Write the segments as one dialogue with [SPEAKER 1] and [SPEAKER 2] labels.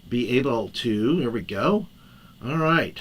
[SPEAKER 1] be able to, here we go. All right.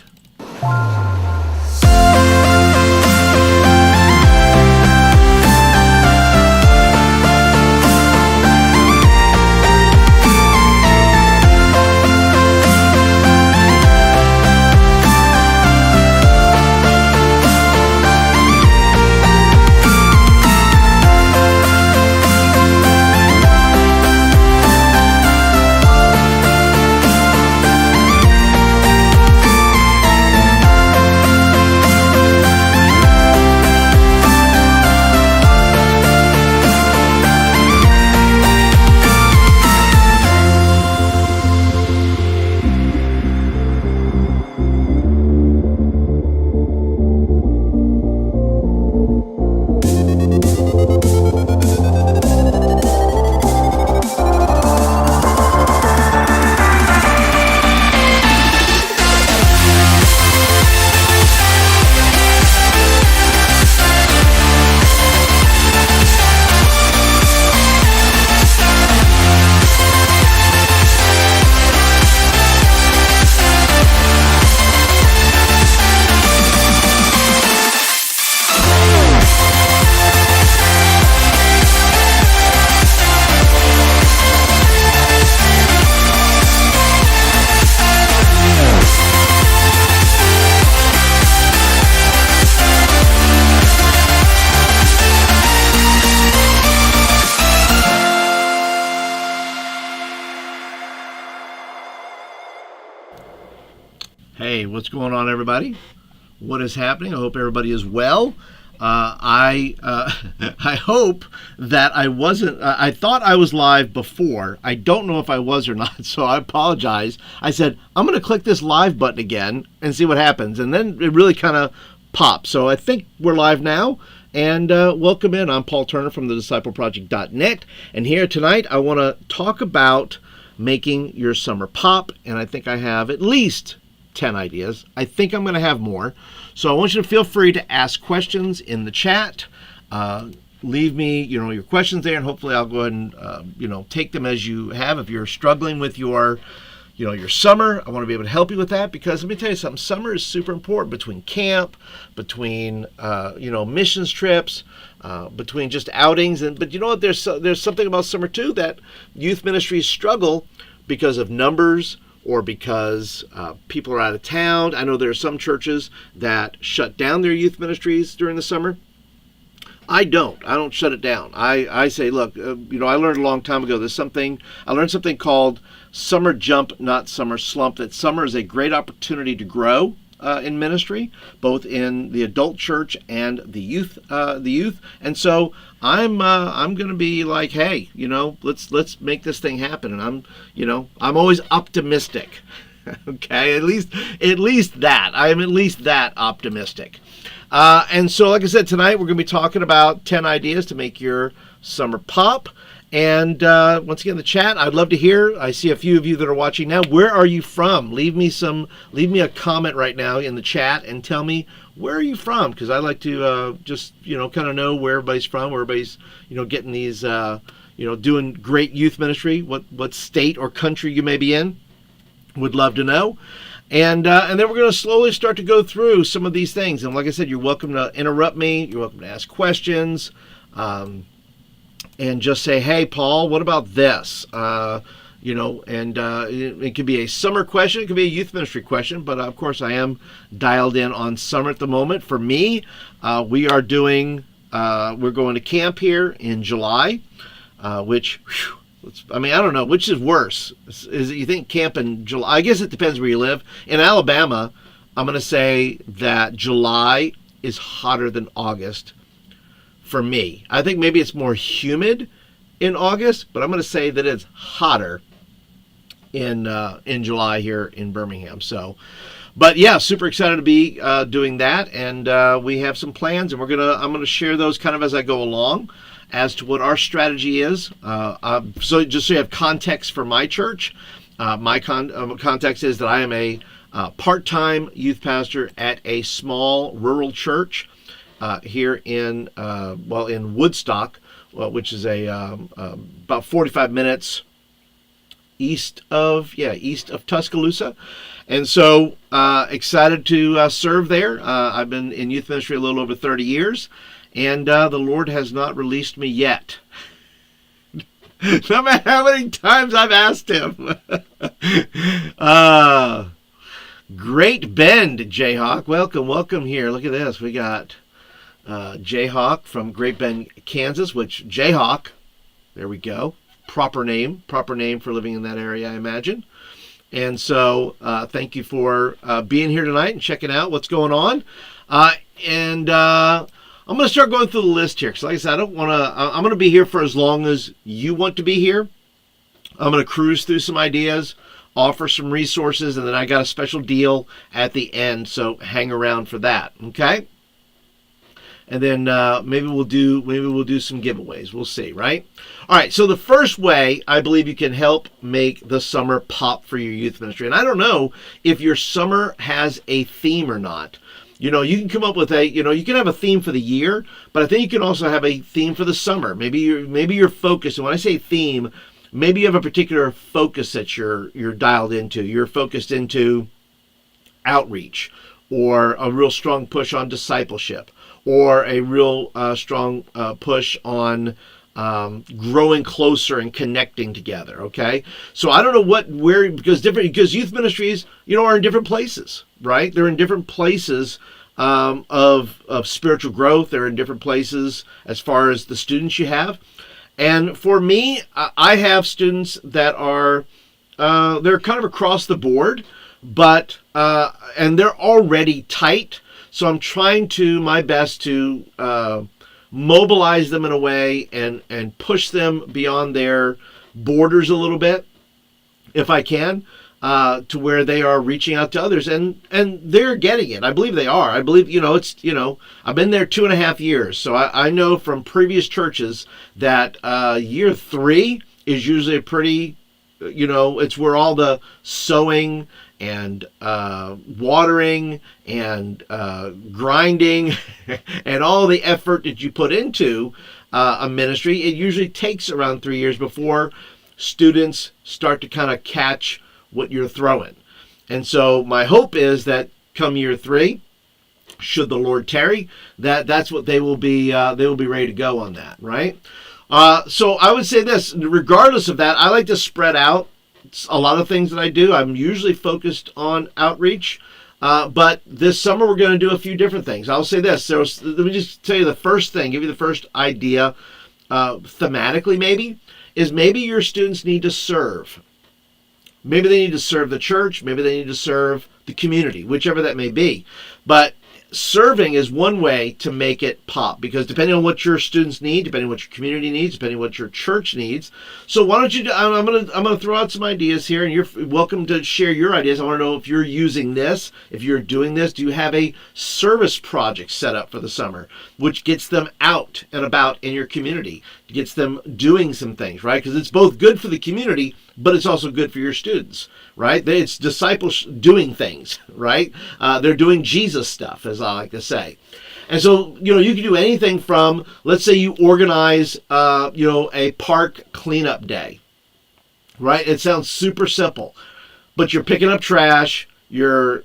[SPEAKER 1] Hey, what's going on, everybody? What is happening? I hope everybody is well. I hope that I wasn't. I thought I was live before. I don't know if I was or not, so I apologize. I said I'm going to click this live button again and see what happens, and then it really kind of popped. So I think we're live now. And welcome in. I'm Paul Turner from thediscipleproject.net, and here tonight I want to talk about making your summer pop, and I think I have at least 10 ideas. I think I'm going to have more. So I want you to feel free to ask questions in the chat. Leave me, your questions there, and hopefully I'll go ahead and, take them as you have. If you're struggling with your summer, I want to be able to help you with that, because let me tell you something. Summer is super important between camp, between, missions trips, between just outings. But you know what? There's something about summer too that youth ministries struggle because of numbers, or because people are out of town. I know there are some churches that shut down their youth ministries during the summer. I don't shut it down. I say, look, I learned a long time ago, I learned something called summer jump, not summer slump, that summer is a great opportunity to grow in ministry, both in the adult church and the youth. And so I'm going to be like, hey, let's make this thing happen. And I'm always optimistic. Okay, at least that. I am at least that optimistic. And so, like I said, tonight we're going to be talking about 10 ideas to make your summer pop. And once again, the chat, I'd love to hear. I see a few of you that are watching now. Where are you from? Leave me a comment right now in the chat and tell me, where are you from? Because I like to just kind of know where everybody's from, where everybody's getting these doing great youth ministry. What state or country you may be in? Would love to know. And then we're going to slowly start to go through some of these things. And like I said, you're welcome to interrupt me. You're welcome to ask questions. And just say, hey, Paul, what about this? It could be a summer question. It could be a youth ministry question. But, of course, I am dialed in on summer at the moment. For me, we're going to camp here in July, which, I don't know, which is worse? Is it, you think camp in July? I guess it depends where you live. In Alabama, I'm going to say that July is hotter than August. For me, I think maybe it's more humid in August, but I'm going to say that it's hotter in July here in Birmingham. So, but yeah, super excited to be doing that, and we have some plans, and I'm gonna share those kind of as I go along, as to what our strategy is. So just so you have context for my church, my context is that I am a part-time youth pastor at a small rural church. Here in Woodstock, which is about 45 minutes east of Tuscaloosa. And so excited to serve there. I've been in youth ministry a little over 30 years, and the Lord has not released me yet. No matter how many times I've asked him. Great Bend, Jayhawk. Welcome here. Look at this. We got Jayhawk from Great Bend, Kansas, which Jayhawk, there we go. Proper name for living in that area, I imagine. And so thank you for being here tonight and checking out what's going on. And I'm going to start going through the list here. Because like I said, I'm going to be here for as long as you want to be here. I'm going to cruise through some ideas, offer some resources, and then I got a special deal at the end. So hang around for that. Okay. And then maybe we'll do some giveaways. We'll see, right? All right. So the first way I believe you can help make the summer pop for your youth ministry, and I don't know if your summer has a theme or not. You can come up with you can have a theme for the year, but I think you can also have a theme for the summer. Maybe you're focused. And when I say theme, maybe you have a particular focus that you're dialed into. You're focused into outreach, or a real strong push on discipleship, or a real strong push on growing closer and connecting together. Okay, so I don't know because youth ministries are in different places, right? They're in different places of spiritual growth. They're in different places as far as the students you have. And for me, I have students that are they're kind of across the board, but and they're already tight. So I'm trying my best to mobilize them in a way and push them beyond their borders a little bit, if I can, to where they are reaching out to others, and they're getting it. I believe they are. I believe, I've been there 2.5 years. So I know from previous churches that year 3 is usually a pretty, it's where all the sowing and watering and grinding and all the effort that you put into a ministry. It usually takes around 3 years before students start to kind of catch what you're throwing. And so my hope is that come year 3, should the Lord tarry, that's what they will be ready to go on that, right? So I would say this, regardless of that, I like to spread out a lot of things that I do. I'm usually focused on outreach, but this summer we're going to do a few different things. I'll say this. Let me just tell you the first thing, give you the first idea, thematically maybe your students need to serve. Maybe they need to serve the church. Maybe they need to serve the community, whichever that may be. But serving is one way to make it pop, because depending on what your students need, depending on what your community needs, depending on what your church needs. So why don't you? I'm gonna throw out some ideas here, and you're welcome to share your ideas. I want to know if you're using this, if you're doing this. Do you have a service project set up for the summer, which gets them out and about in your community, gets them doing some things, right? Because it's both good for the community, but it's also good for your students, right? It's disciples doing things, right? They're doing Jesus stuff, as I like to say. And so, you can do anything from, let's say you organize, a park cleanup day, right? It sounds super simple, but you're picking up trash, you're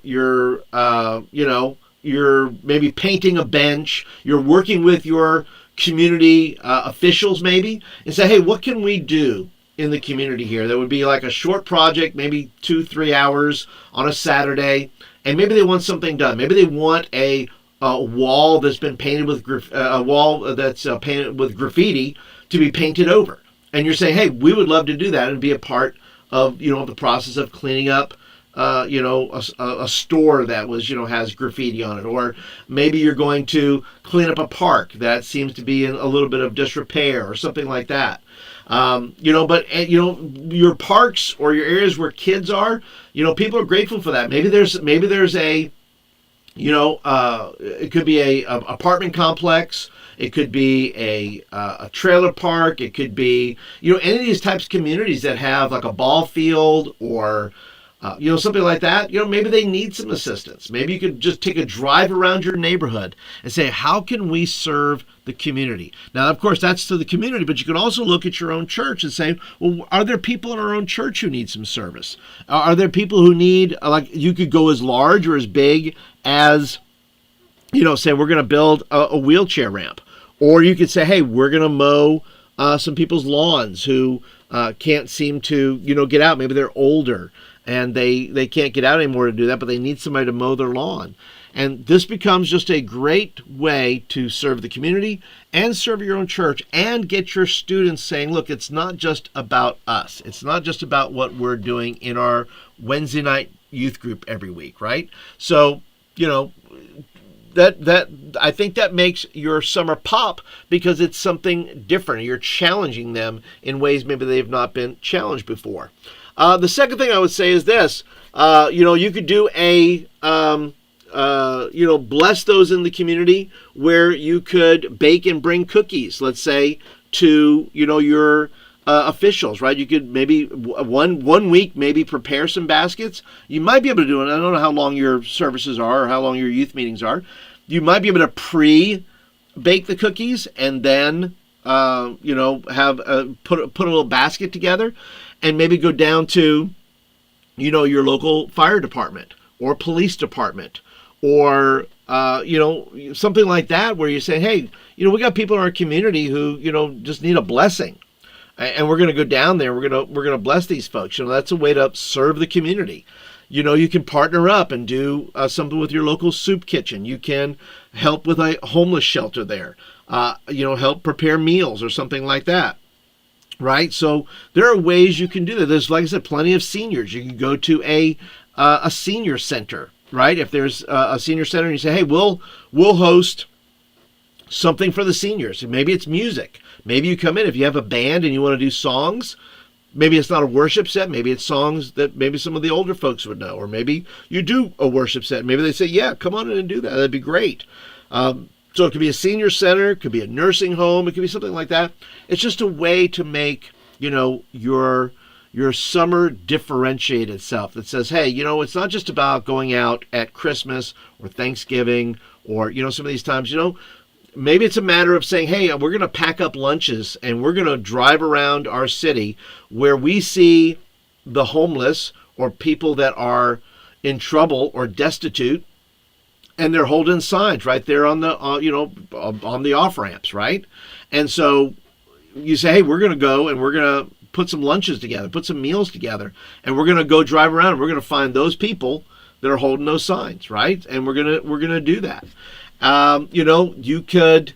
[SPEAKER 1] maybe painting a bench, you're working with your community officials maybe, and say, hey, what can we do in the community here? That would be like a short project, maybe 2-3 hours on a Saturday, and maybe they want something done. Maybe they want a wall that's been painted with painted with graffiti to be painted over, and you're saying, hey, we would love to do that and be a part of the process of cleaning up a store that was has graffiti on it. Or maybe you're going to clean up a park that seems to be in a little bit of disrepair or something like that. But your parks or your areas where kids are, people are grateful for that. Maybe there's a it could be a apartment complex. It could be a trailer park. It could be any of these types of communities that have like a ball field or Something like that. Maybe they need some assistance. Maybe you could just take a drive around your neighborhood and say, how can we serve the community? Now, of course, that's to the community, but you can also look at your own church and say, well, are there people in our own church who need some service? Are there people who need, like, you could go as large or as big as, say we're going to build a wheelchair ramp. Or you could say, hey, we're going to mow some people's lawns who can't seem to, get out. Maybe they're older and they can't get out anymore to do that, but they need somebody to mow their lawn. And this becomes just a great way to serve the community and serve your own church and get your students saying, look, it's not just about us. It's not just about what we're doing in our Wednesday night youth group every week, right? So, that I think that makes your summer pop because it's something different. You're challenging them in ways maybe they've not been challenged before. The second thing I would say is this. You could do bless those in the community where you could bake and bring cookies, let's say, to, your officials, right? You could maybe one week maybe prepare some baskets. You might be able to do it. I don't know how long your services are or how long your youth meetings are. You might be able to pre-bake the cookies and then have put a little basket together and maybe go down to your local fire department or police department or something like that where you say, hey, we got people in our community who just need a blessing. And we're going to go down there. We're going to bless these folks. That's a way to serve the community. You can partner up and do something with your local soup kitchen. You can help with a homeless shelter there. Help prepare meals or something like that. Right? So there are ways you can do that. There's, like I said, plenty of seniors. You can go to a senior center, right? If there's a senior center and you say, hey, we'll host something for the seniors. Maybe it's music. Maybe you come in, if you have a band and you want to do songs, maybe it's not a worship set. Maybe it's songs that maybe some of the older folks would know. Or maybe you do a worship set. Maybe they say, yeah, come on in and do that. That'd be great. So it could be a senior center. It could be a nursing home. It could be something like that. It's just a way to make, your summer differentiate itself. That says, hey, it's not just about going out at Christmas or Thanksgiving or, some of these times, maybe it's a matter of saying, hey, we're going to pack up lunches and we're going to drive around our city where we see the homeless or people that are in trouble or destitute, and they're holding signs right there on the on the off ramps, right? And so you say, hey, we're going to go and we're going to put some lunches together, put some meals together, and we're going to go drive around and we're going to find those people that are holding those signs, right? And we're going to do that. You could,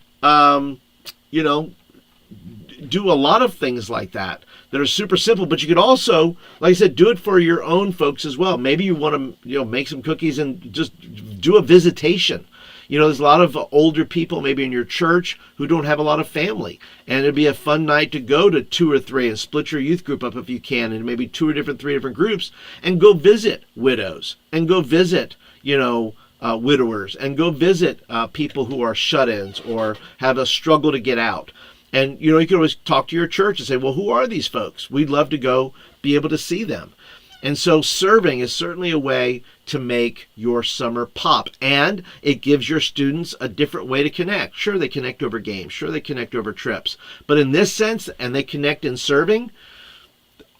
[SPEAKER 1] do a lot of things like that are super simple, but you could also, like I said, do it for your own folks as well. Maybe you want to, make some cookies and just do a visitation. There's a lot of older people maybe in your church who don't have a lot of family, and it'd be a fun night to go to 2 or 3 and split your youth group up if you can, and maybe 3 different groups, and go visit widows and go visit, widowers, and go visit people who are shut-ins or have a struggle to get out. And, you can always talk to your church and say, well, who are these folks? We'd love to go be able to see them. And so serving is certainly a way to make your summer pop. And it gives your students a different way to connect. Sure, they connect over games. Sure, they connect over trips. But in this sense, and they connect in serving,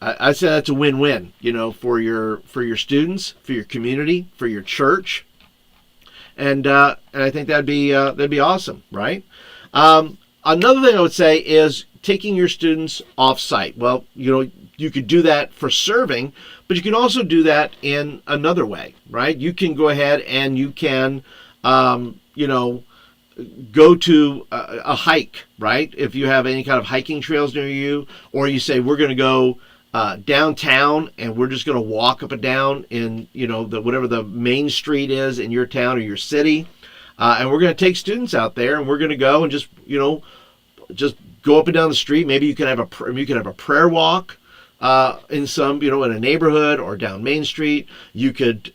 [SPEAKER 1] I say that's a win-win, for your students, for your community, for your church. And I think that'd be awesome, right? Another thing I would say is taking your students off-site. Well, you could do that for serving, but you can also do that in another way, right? You can go ahead and you can, go to a hike, right? If you have any kind of hiking trails near you, or you say we're going to go downtown and we're just going to walk up and down in whatever the main street is in your town or your city, and we're going to take students out there and we're going to go and just go up and down the street. Maybe you can have a prayer walk. in some, in a neighborhood or down Main Street. You could,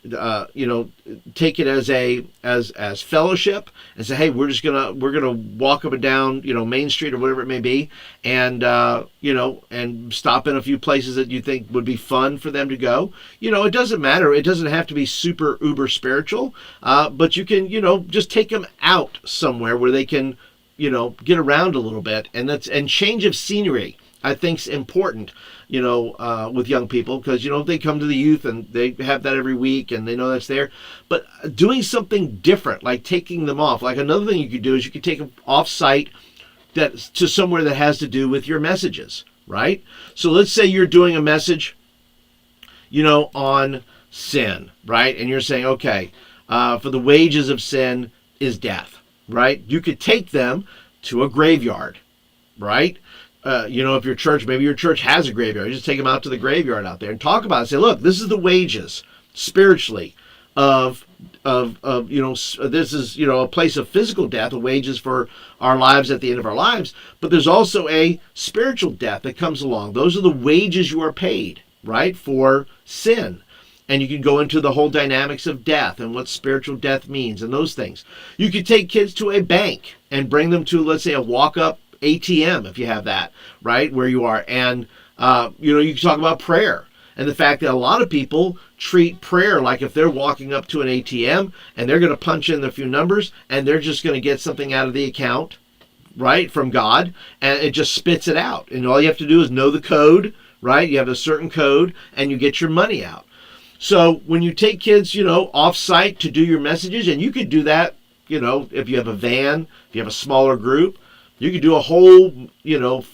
[SPEAKER 1] take it as fellowship and say, hey, we're gonna walk up and down, Main Street or whatever it may be, and and stop in a few places that you think would be fun for them to go. It doesn't matter. It doesn't have to be super uber spiritual, but you can, just take them out somewhere where they can, get around a little bit, and change of scenery, I think, is important, with young people, because, they come to the youth and they have that every week and they know that's there. But doing something different, like taking them off, like another thing you could do is you could take them off site to somewhere that has to do with your messages, right? So let's say you're doing a message, on sin, right? And you're saying, okay, for the wages of sin is death, right? You could take them to a graveyard, right? If maybe your church has a graveyard, you just take them out to the graveyard out there and talk about it. Say, look, this is the wages spiritually of this is, a place of physical death, the wages for our lives at the end of our lives. But there's also a spiritual death that comes along. Those are the wages you are paid, right, for sin. And you can go into the whole dynamics of death and what spiritual death means and those things. You could take kids to a bank and bring them to, let's say, a walk-up ATM, if you have that, right, where you are. And, you can talk about prayer and the fact that a lot of people treat prayer like if they're walking up to an ATM and they're going to punch in a few numbers and they're just going to get something out of the account, right, from God, and it just spits it out. And all you have to do is know the code, right? You have a certain code and you get your money out. So when you take kids, off site to do your messages, and you could do that, if you have a van, if you have a smaller group, you could do a whole,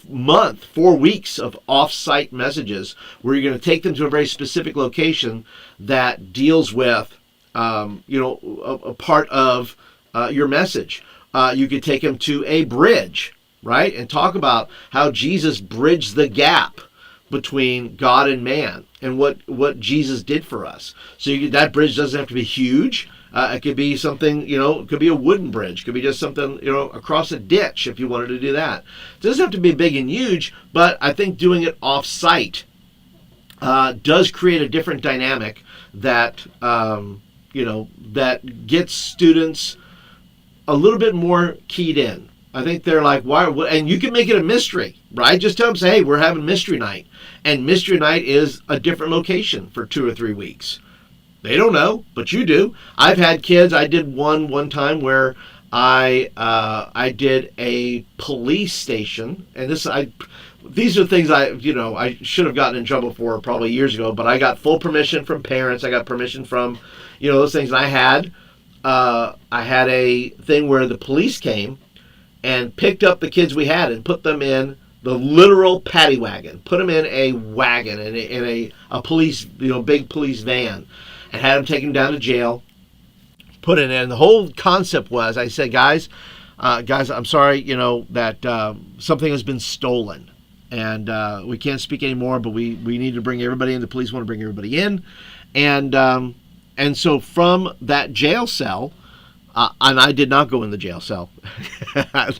[SPEAKER 1] month, 4 weeks of off-site messages where you're going to take them to a very specific location that deals with, a part of your message. You could take them to a bridge, right, and talk about how Jesus bridged the gap between God and man and what Jesus did for us. So that bridge doesn't have to be huge. It could be something, it could be a wooden bridge. It could be just something, across a ditch if you wanted to do that. It doesn't have to be big and huge, but I think doing it off-site does create a different dynamic that, that gets students a little bit more keyed in. I think they're like, why? And you can make it a mystery, right? Just tell them, say, hey, we're having mystery night. And mystery night is a different location for 2 or 3 weeks. They don't know, but you do. I've had kids. I did one time where I did a police station, and these are things I should have gotten in trouble for probably years ago, but I got full permission from parents. I got permission from, those things. And I had a thing where the police came and picked up the kids we had and put them in the literal paddy wagon, put them in a wagon, in a police, big police van, and had them taken down to jail, put it in. And the whole concept was, I said, guys, I'm sorry, that something has been stolen. And we can't speak anymore, but we need to bring everybody in. The police want to bring everybody in. And so from that jail cell, and I did not go in the jail cell.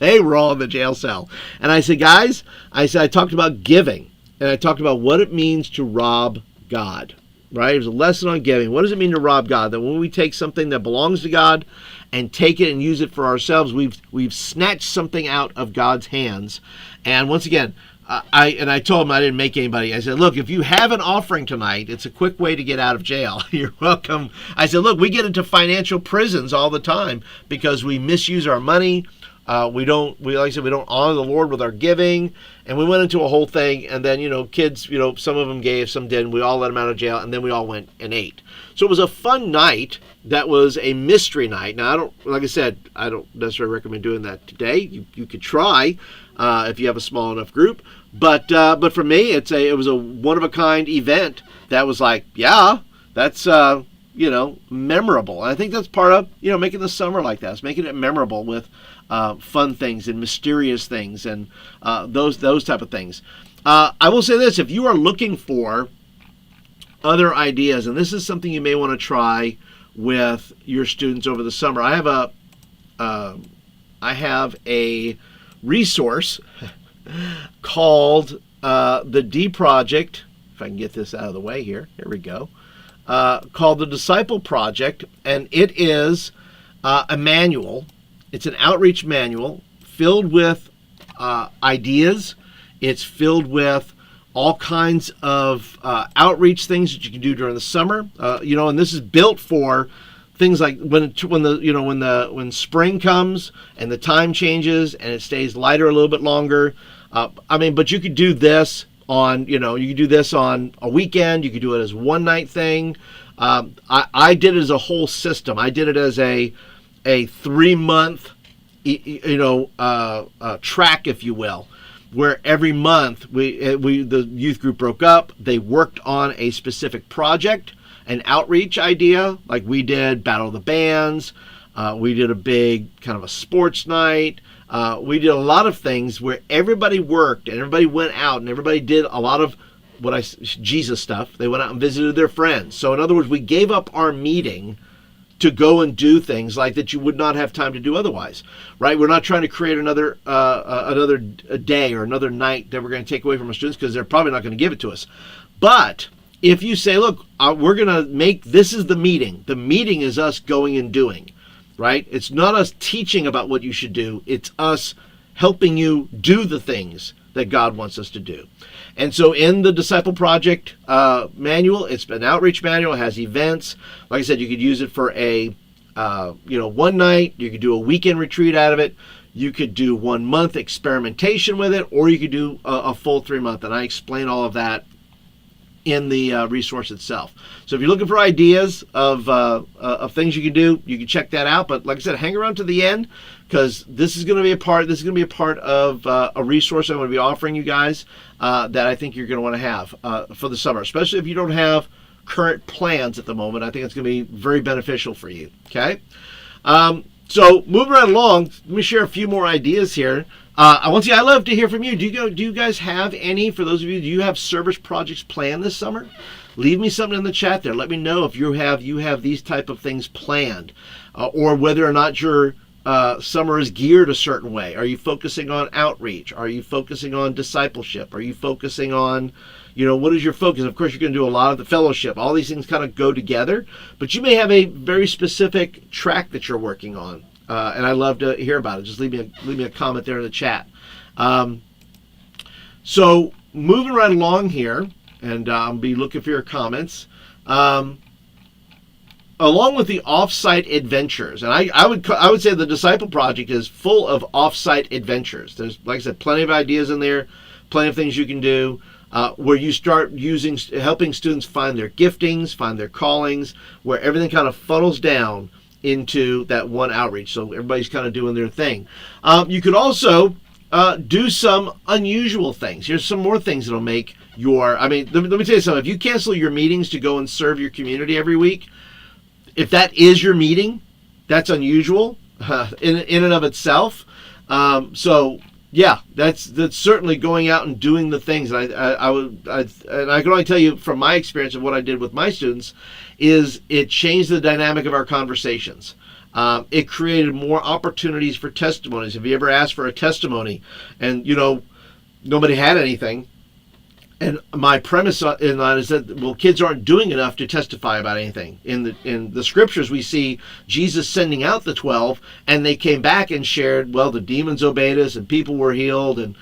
[SPEAKER 1] They were all in the jail cell. And I said, guys, I talked about giving. And I talked about what it means to rob God. Right? It was a lesson on giving. What does it mean to rob God? That when we take something that belongs to God and take it and use it for ourselves, we've snatched something out of God's hands. And once again, I told him I didn't make anybody. I said, look, if you have an offering tonight, it's a quick way to get out of jail. You're welcome. I said, look, we get into financial prisons all the time because we misuse our money. We don't honor the Lord with our giving. And we went into a whole thing. And then, kids, some of them gave, some didn't. We all let them out of jail. And then we all went and ate. So it was a fun night. That was a mystery night. Now, like I said, I don't necessarily recommend doing that today. You could try if you have a small enough group. But for me, it was a one-of-a-kind event that was like, yeah, that's, memorable. And I think that's part of, making the summer like that. It's making it memorable with fun things and mysterious things and those type of things. I will say this, if you are looking for other ideas, and this is something you may want to try with your students over the summer, I have a resource called the D Project if I can get this out of the way here. Here we go. Called the Disciple Project, and it is a manual. It's an outreach manual filled with ideas. It's filled with all kinds of outreach things that you can do during the summer. And this is built for things like when spring comes and the time changes and it stays lighter a little bit longer. But you could do this on, you could do this on a weekend. You could do it as one night thing. I did it as a whole system. I did it as a 3-month, track, if you will, where every month the youth group broke up. They worked on a specific project, an outreach idea, like we did Battle of the Bands. We did a big kind of a sports night. We did a lot of things where everybody worked and everybody went out and everybody did a lot of Jesus stuff. They went out and visited their friends. So in other words, we gave up our meeting to go and do things like that you would not have time to do otherwise, right? We're not trying to create another day or another night that we're going to take away from our students, because they're probably not going to give it to us. But if you say, look, we're going to make, this is the meeting. The meeting is us going and doing, right? It's not us teaching about what you should do. It's us helping you do the things that God wants us to do. And so in the Disciple Project manual, it's an outreach manual. It has events. Like I said, you could use it for a one night. You could do a weekend retreat out of it. You could do 1 month experimentation with it, or you could do a full 3 month. And I explain all of that in the resource itself. So if you're looking for ideas of things you can do, you can check that out. But like I said, hang around to the end, because this is going to be a part. This is going to be a part of a resource I'm going to be offering you guys that I think you're going to want to have for the summer, especially if you don't have current plans at the moment. I think it's going to be very beneficial for you. Okay. So moving right along, let me share a few more ideas here. I love to hear from you. Do you guys have any, for those of you, do you have service projects planned this summer? Leave me something in the chat there. Let me know if you have these type of things planned, or whether or not your summer is geared a certain way. Are you focusing on outreach? Are you focusing on discipleship? Are you focusing on, what is your focus? Of course, you're going to do a lot of the fellowship. All these things kind of go together, but you may have a very specific track that you're working on. And I'd love to hear about it. Just leave me a comment there in the chat. So moving right along here, and I'll be looking for your comments. Along with the off-site adventures, and I would say the Disciple Project is full of off-site adventures. There's, like I said, plenty of ideas in there, plenty of things you can do. Where you start helping students find their giftings, find their callings, where everything kind of funnels down into that one outreach. So everybody's kind of doing their thing. You could also do some unusual things. Here's some more things that'll make let me tell you something. If you cancel your meetings to go and serve your community every week, if that is your meeting, that's unusual in and of itself. So yeah, that's certainly going out and doing the things. And I can only tell you from my experience of what I did with my students is it changed the dynamic of our conversations. It created more opportunities for testimonies. Have you ever asked for a testimony and nobody had anything? And my premise in that is that, kids aren't doing enough to testify about anything. In the scriptures, we see Jesus sending out the 12, and they came back and shared, the demons obeyed us, and people were healed, and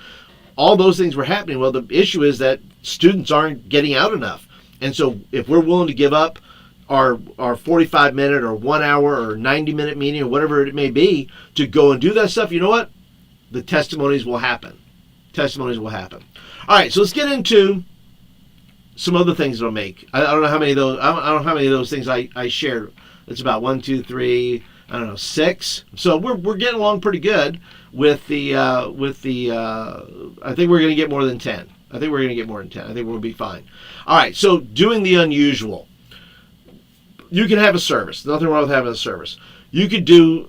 [SPEAKER 1] all those things were happening. Well, the issue is that students aren't getting out enough. And so if we're willing to give up our 45-minute or 1 hour or 90-minute meeting or whatever it may be to go and do that stuff, you know what? The testimonies will happen. Testimonies will happen. All right, so let's get into some other things that'll make. I don't know how many of those. I don't know how many of those things I shared. It's about 1, 2, 3. I don't know, 6. So we're getting along pretty good with the. I think we're going to get more than 10. I think we'll be fine. All right, so doing the unusual. You can have a service. Nothing wrong with having a service. You could do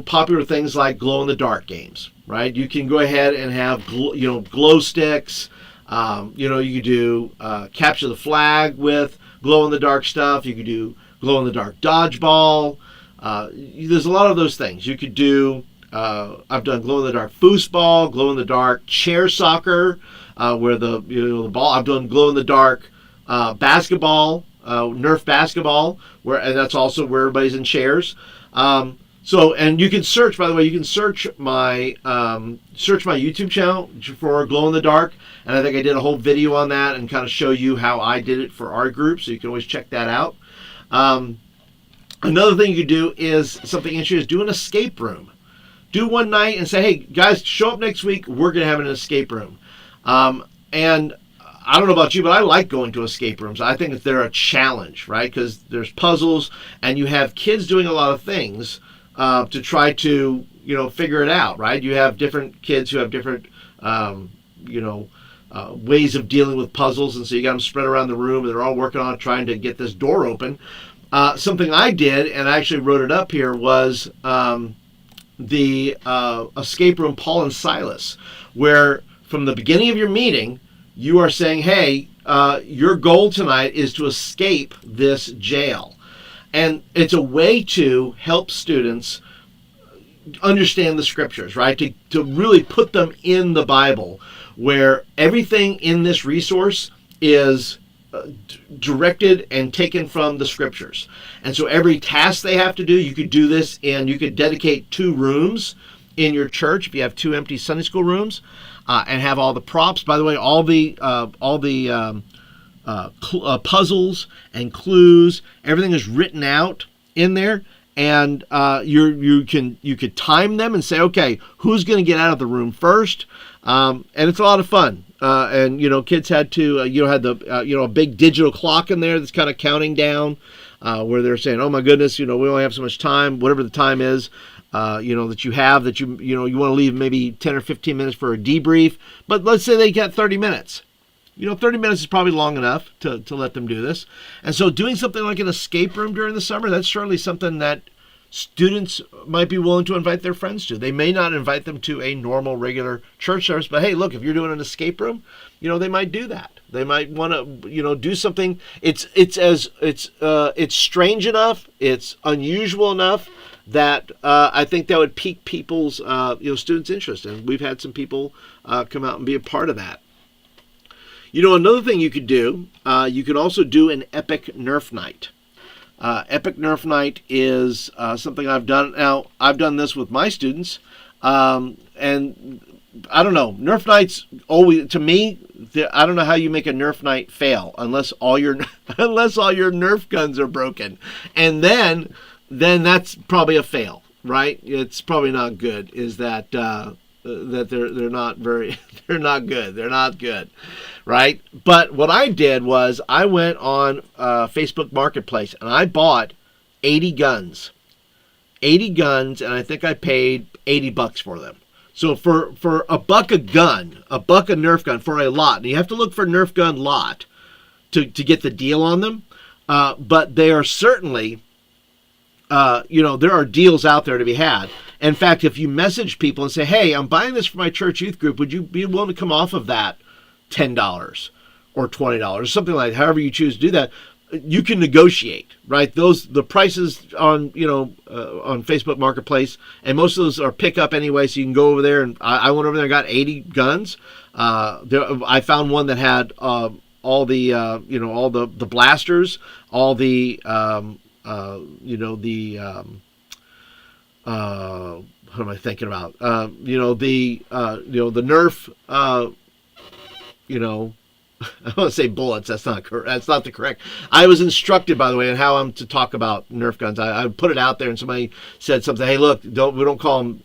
[SPEAKER 1] popular things like glow in the dark games. Right, you can go ahead and have glow sticks. You could do capture the flag with glow in the dark stuff. You could do glow in the dark dodgeball. There's a lot of those things you could do. I've done glow in the dark foosball, glow in the dark chair soccer, where the ball. I've done glow in the dark basketball, Nerf basketball, and that's also where everybody's in chairs. And you can search, by the way, you can search my YouTube channel for Glow in the Dark, and I think I did a whole video on that and kind of show you how I did it for our group, so you can always check that out. Another thing you could do is something interesting is do an escape room. Do one night and say, hey, guys, show up next week. We're going to have an escape room. And I don't know about you, but I like going to escape rooms. I think that they're a challenge, right? Because there's puzzles, and you have kids doing a lot of things to try to, figure it out, right? You have different kids who have different, ways of dealing with puzzles, and so you got them spread around the room, and they're all working on trying to get this door open. Something I did, and I actually wrote it up here, was the escape room Paul and Silas, where from the beginning of your meeting, you are saying, hey, your goal tonight is to escape this jail. And it's a way to help students understand the scriptures, right? To really put them in the Bible, where everything in this resource is directed and taken from the scriptures. And so every task they have to do, you could do this, and you could dedicate 2 rooms in your church if you have 2 empty Sunday school rooms, and have all the props. By the way, all the puzzles and clues, everything is written out in there, and you could time them and say, okay, who's going to get out of the room first? And it's a lot of fun. And kids had to had the a big digital clock in there that's kind of counting down, where they're saying, oh my goodness, we only have so much time, whatever the time is. That you have, that you want to leave maybe 10 or 15 minutes for a debrief, but let's say they got 30 minutes. 30 minutes is probably long enough to let them do this. And so doing something like an escape room during the summer, that's certainly something that students might be willing to invite their friends to. They may not invite them to a normal, regular church service, but hey, look, if you're doing an escape room, they might do that. They might want to, do something. It's strange enough, it's unusual enough that I think that would pique people's, students' interest. And we've had some people come out and be a part of that. Another thing you could do, you could also do an Epic Nerf Night. Epic Nerf Night is something I've done. Now, I've done this with my students, and I don't know. Nerf Nights always, to me, I don't know how you make a Nerf Night fail unless all your Nerf guns are broken, and then that's probably a fail, right? It's probably not good. Is that that they're not very they're not good, right? But what I did was I went on Facebook Marketplace and I bought 80 guns, and I think I paid $80 for them. So for $1 a gun, $1 a Nerf gun for a lot, and you have to look for Nerf gun lot to get the deal on them. But they are certainly, there are deals out there to be had. In fact, if you message people and say, hey, I'm buying this for my church youth group, would you be willing to come off of that $10 or $20, something like that, however you choose to do that, you can negotiate, right? The prices on, on Facebook Marketplace, and most of those are pickup anyway, so you can go over there, and I went over there and got 80 guns. I found one that had all the, all the blasters, all the, what am I thinking about? The Nerf, I want to say bullets. That's not correct. That's not the correct. I was instructed, by the way, on how I'm to talk about Nerf guns. I put it out there, and somebody said something. Hey, look, we don't call them,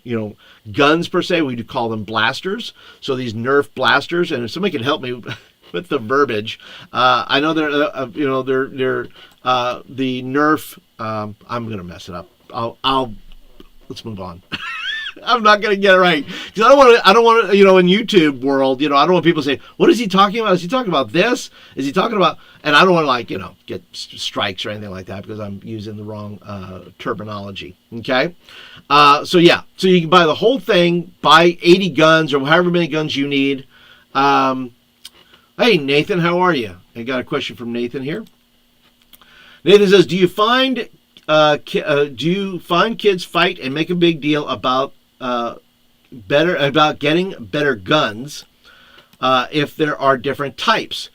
[SPEAKER 1] guns per se. We do call them blasters. So these Nerf blasters, and if somebody can help me with the verbiage, I know they're, they're the Nerf. I'm gonna mess it up. Let's move on. I'm not going to get it right because I don't want to, in YouTube world, I don't want people to say, what is he talking about? Is he talking about this? Is he talking about, and I don't want to get strikes or anything like that because I'm using the wrong terminology. Okay. So you can buy the whole thing, buy 80 guns or however many guns you need. Hey, Nathan, how are you? I got a question from Nathan here. Nathan says, do you find kids fight and make a big deal about getting better guns if there are different types?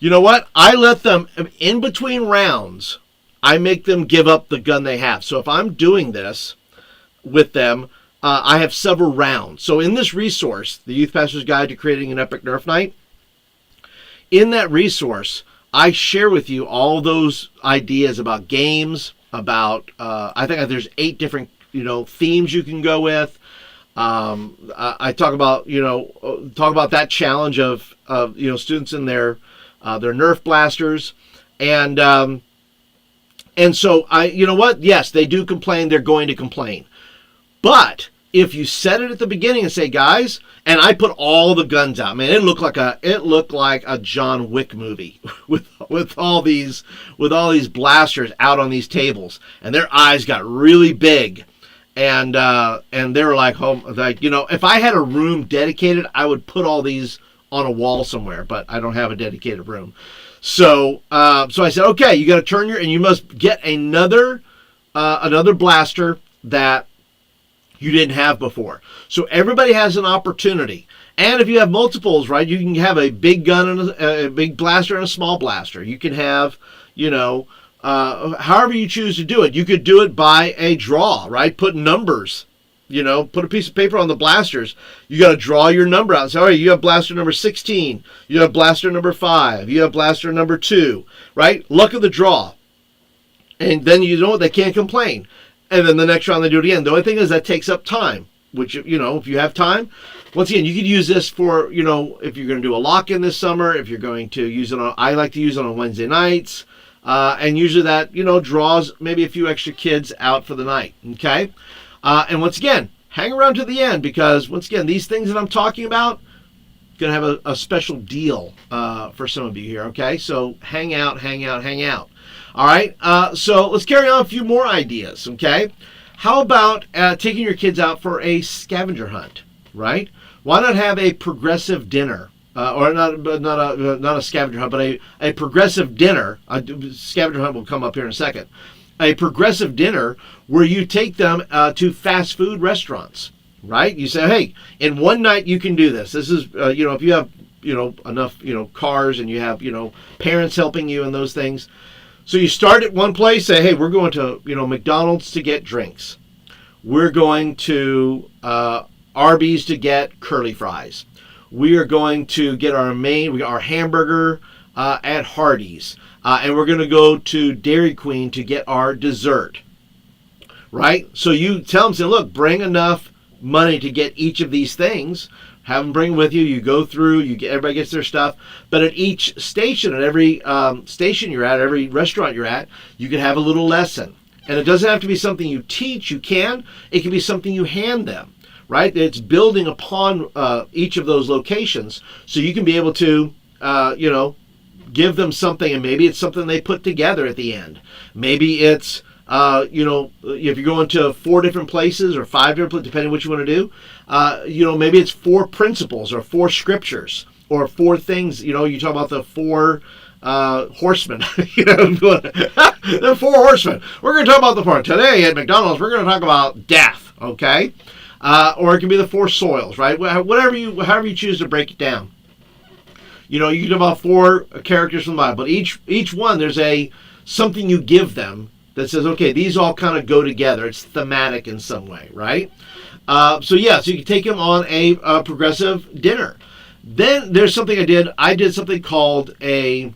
[SPEAKER 1] You know what? I let them, in between rounds, I make them give up the gun they have. So if I'm doing this with them, I have several rounds. So in this resource, the Youth Pastor's Guide to Creating an Epic Nerf Night, in that resource, I share with you all those ideas about games, about, I think there's 8 different, themes you can go with. I talk about, that challenge of students in their Nerf blasters. And so you know what? Yes, they do complain. They're going to complain. But if you set it at the beginning and say, guys, and I put all the guns out, man, it looked like a John Wick movie with all these blasters out on these tables, and their eyes got really big, and they were like, if I had a room dedicated, I would put all these on a wall somewhere, but I don't have a dedicated room. So I said, okay, you got to turn and you must get another blaster that you didn't have before. So everybody has an opportunity. And if you have multiples, right, you can have a big gun and a big blaster and a small blaster. You can have, however you choose to do it. You could do it by a draw, right? Put numbers, put a piece of paper on the blasters. You got to draw your number out. So, all right, you have blaster number 16. You have blaster number 5. You have blaster number 2, right? Luck of the draw. And then they can't complain. And then the next round they do it again. The only thing is that takes up time, which, if you have time, once again, you could use this for, if you're going to do a lock-in this summer, if you're going to use it I like to use it on Wednesday nights. And usually that, draws maybe a few extra kids out for the night. Okay. And once again, hang around to the end, because once again, these things that I'm talking about, going to have a special deal, for some of you here. Okay. So hang out. All right, so let's carry on a few more ideas, okay? How about taking your kids out for a scavenger hunt, right? Why not have a progressive dinner, or not a scavenger hunt, but a progressive dinner. A scavenger hunt will come up here in a second. A progressive dinner where you take them to fast food restaurants, right? You say, hey, in one night you can do this. This is, if you have, enough, cars, and you have, parents helping you and those things. So you start at one place, say, hey, we're going to, McDonald's to get drinks. We're going to Arby's to get curly fries. We are going to get our hamburger at Hardee's. And we're going to go to Dairy Queen to get our dessert. Right? So you tell them, say, look, bring enough money to get each of these things. Have them bring with you. You go through. Everybody gets their stuff. But at each station, at every station you're at, every restaurant you're at, you can have a little lesson. And it doesn't have to be something you teach. It can be something you hand them. Right? It's building upon each of those locations, so you can be able to, give them something, and maybe it's something they put together at the end. Maybe it's if you're going to 4 different places or 5 different places, depending on what you want to do, maybe it's 4 principles or 4 scriptures or 4 things. You talk about the 4 horsemen. The 4 horsemen. We're going to talk about the 4 today at McDonald's. We're going to talk about death. Okay, or it can be the 4 soils. Right, however you choose to break it down. You can talk about 4 characters from the Bible, but each one there's something you give them that says, okay, these all kind of go together. It's thematic in some way, right? So you can take them on a progressive dinner. Then there's something I did. I did something called a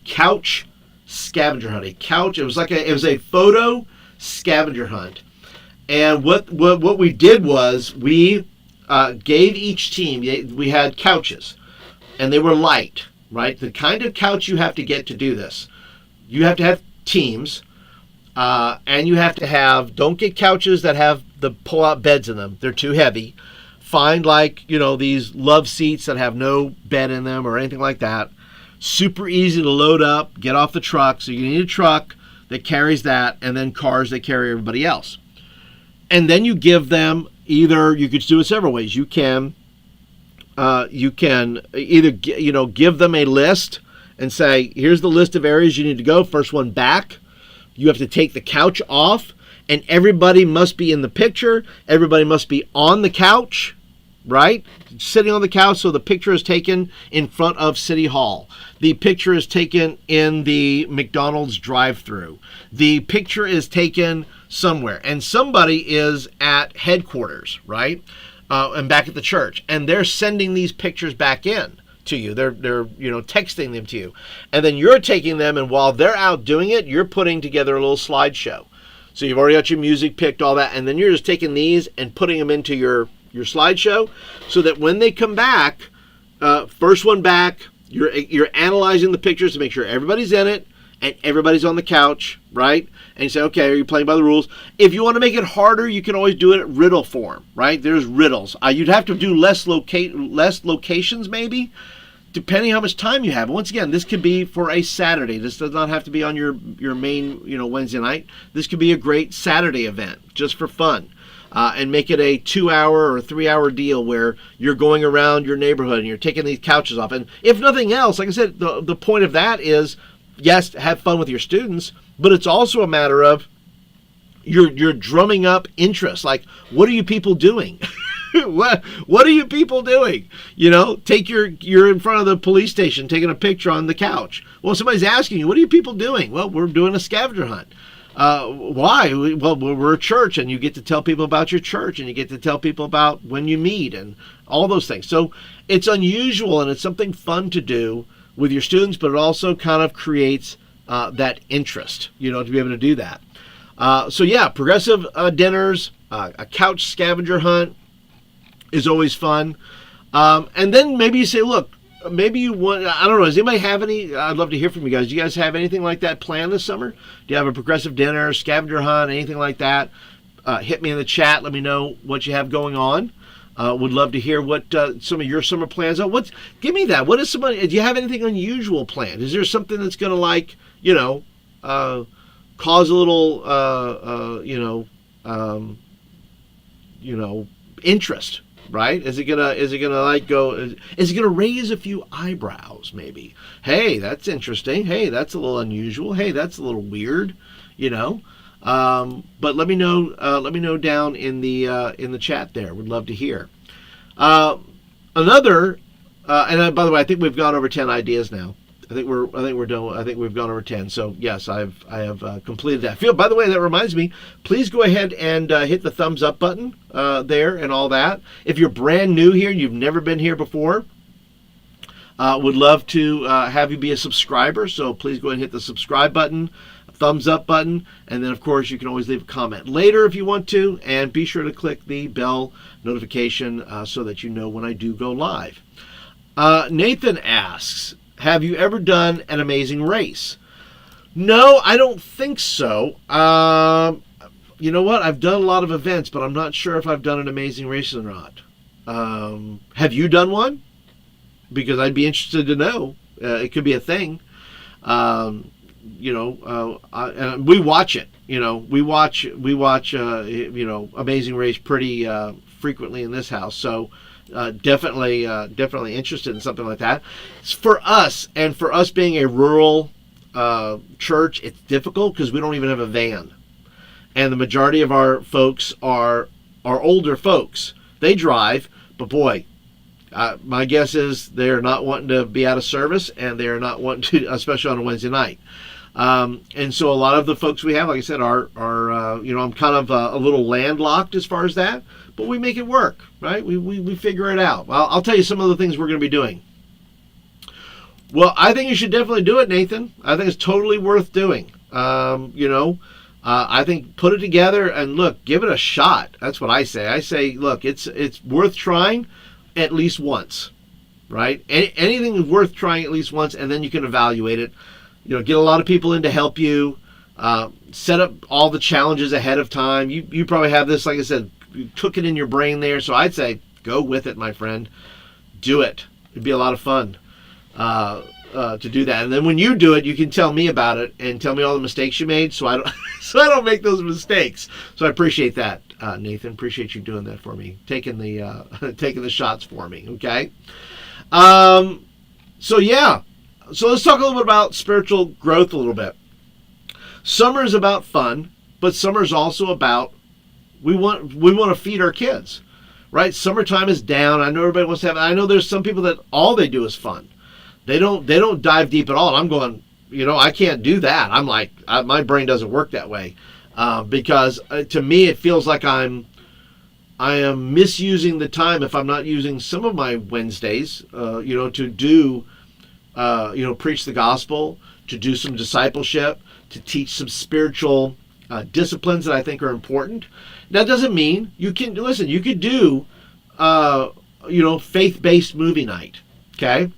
[SPEAKER 1] couch scavenger hunt. It was a photo scavenger hunt. And what we did was we gave each team, we had couches, and they were light, right? The kind of couch you have to get to do this. You have to have teams, and you have to don't get couches that have the pull-out beds in them. They're too heavy. Find these love seats that have no bed in them or anything like that. Super easy to load up, get off the truck. So you need a truck that carries that, and then cars that carry everybody else. And then you give them you could do it several ways. You can either give them a list and say, here's the list of areas you need to go. First one back. You have to take the couch off, and everybody must be in the picture. Everybody must be on the couch, right? Sitting on the couch, so the picture is taken in front of City Hall. The picture is taken in the McDonald's drive-thru. The picture is taken somewhere, and somebody is at headquarters, right? And back at the church, and they're sending these pictures back in to you. They're texting them to you, and then you're taking them, and while they're out doing it, you're putting together a little slideshow. So you've already got your music picked, all that, and then you're just taking these and putting them into your slideshow, so that when they come back, first one back, you're analyzing the pictures to make sure everybody's in it and everybody's on the couch, right? And you say, okay, are you playing by the rules? If you want to make it harder, you can always do it at riddle form, right? There's riddles. You'd have to do less locations maybe, depending how much time you have. Once again, this could be for a Saturday. This does not have to be on your main Wednesday night. This could be a great Saturday event just for fun. And make it a 2-hour or 3-hour deal where you're going around your neighborhood and you're taking these couches off. And if nothing else, like I said, the point of that is, yes, have fun with your students, but it's also a matter of you're drumming up interest. Like, what are you people doing? What are you people doing? You're in front of the police station taking a picture on the couch. Well, somebody's asking you, what are you people doing? Well, we're doing a scavenger hunt. Why? Well, we're a church, and you get to tell people about your church, and you get to tell people about when you meet and all those things. So it's unusual, and it's something fun to do with your students, but it also kind of creates that interest, to be able to do that. So yeah, progressive dinners, a couch scavenger hunt is always fun. And then maybe you say, look, maybe you want, I don't know, does anybody have any, I'd love to hear from you guys. Do you guys have anything like that planned this summer? Do you have a progressive dinner, scavenger hunt, anything like that? Hit me in the chat. Let me know what you have going on. Would love to hear what some of your summer plans are. Give me that. What is somebody, do you have anything unusual planned? Is there something that's going to cause a little, interest? Right? Is it gonna raise a few eyebrows maybe? Hey, that's interesting. Hey, that's a little unusual. Hey, that's a little weird, But let me know down in the chat there. Would love to hear. Another, and by the way, I think we've gone over 10 ideas now. I think we're done. I think we've gone over 10. So yes, I have completed that. By the way, that reminds me. Please go ahead and hit the thumbs up button there and all that. If you're brand new here, you've never been here before, would love to have you be a subscriber. So please go ahead and hit the subscribe button, thumbs up button, and then of course you can always leave a comment later if you want to, and be sure to click the bell notification so that you know when I do go live. Nathan asks, have you ever done an Amazing Race? No, I don't think so. You know what? I've done a lot of events, but I'm not sure if I've done an Amazing Race or not. Have you done one? Because I'd be interested to know. It could be a thing. And we watch it. We watch Amazing Race pretty frequently in this house. So definitely interested in something like that. For us being a rural church, it's difficult because we don't even have a van, and the majority of our folks are older folks. They drive, but boy, my guess is they're not wanting to be out of service, and they're not wanting to, especially on a Wednesday night. And so a lot of the folks we have, like I said, are I'm kind of a little landlocked as far as that, but we make it work, right? We figure it out. I'll tell you some of the things we're going to be doing. Well, I think you should definitely do it, Nathan. I think it's totally worth doing. I think put it together and look, give it a shot. That's what I say. I say, look, it's worth trying at least once, right? Anything is worth trying at least once, and then you can evaluate it. Get a lot of people in to help you. Set up all the challenges ahead of time. You probably have this, like I said, you took it in your brain there. So I'd say go with it, my friend. Do it. It'd be a lot of fun to do that. And then when you do it, you can tell me about it and tell me all the mistakes you made, so I don't make those mistakes. So I appreciate that, Nathan. Appreciate you doing that for me, taking the shots for me. Okay. So yeah. So let's talk a little bit about spiritual growth a little bit. Summer is about fun, but summer is also about we want to feed our kids, right? Summertime is down. I know everybody wants to have. I know there's some people that all they do is fun. They don't dive deep at all. And I'm going, I can't do that. I'm like, my brain doesn't work that way, because to me it feels like I am misusing the time if I'm not using some of my Wednesdays, to do, preach the gospel, to do some discipleship, to teach some spiritual disciplines that I think are important. That doesn't mean you could do, faith-based movie night. Okay.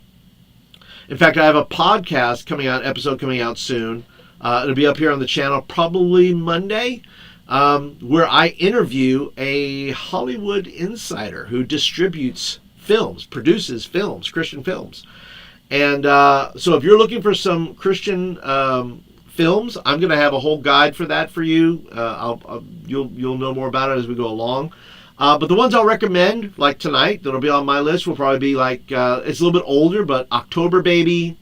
[SPEAKER 1] In fact, I have a podcast episode coming out soon. It'll be up here on the channel probably Monday, where I interview a Hollywood insider who distributes films, produces films, Christian films. And so if you're looking for some Christian films, I'm going to have a whole guide for that for you. You'll know more about it as we go along. But the ones I'll recommend, like tonight, that'll be on my list, will probably be like, it's a little bit older, but October Baby,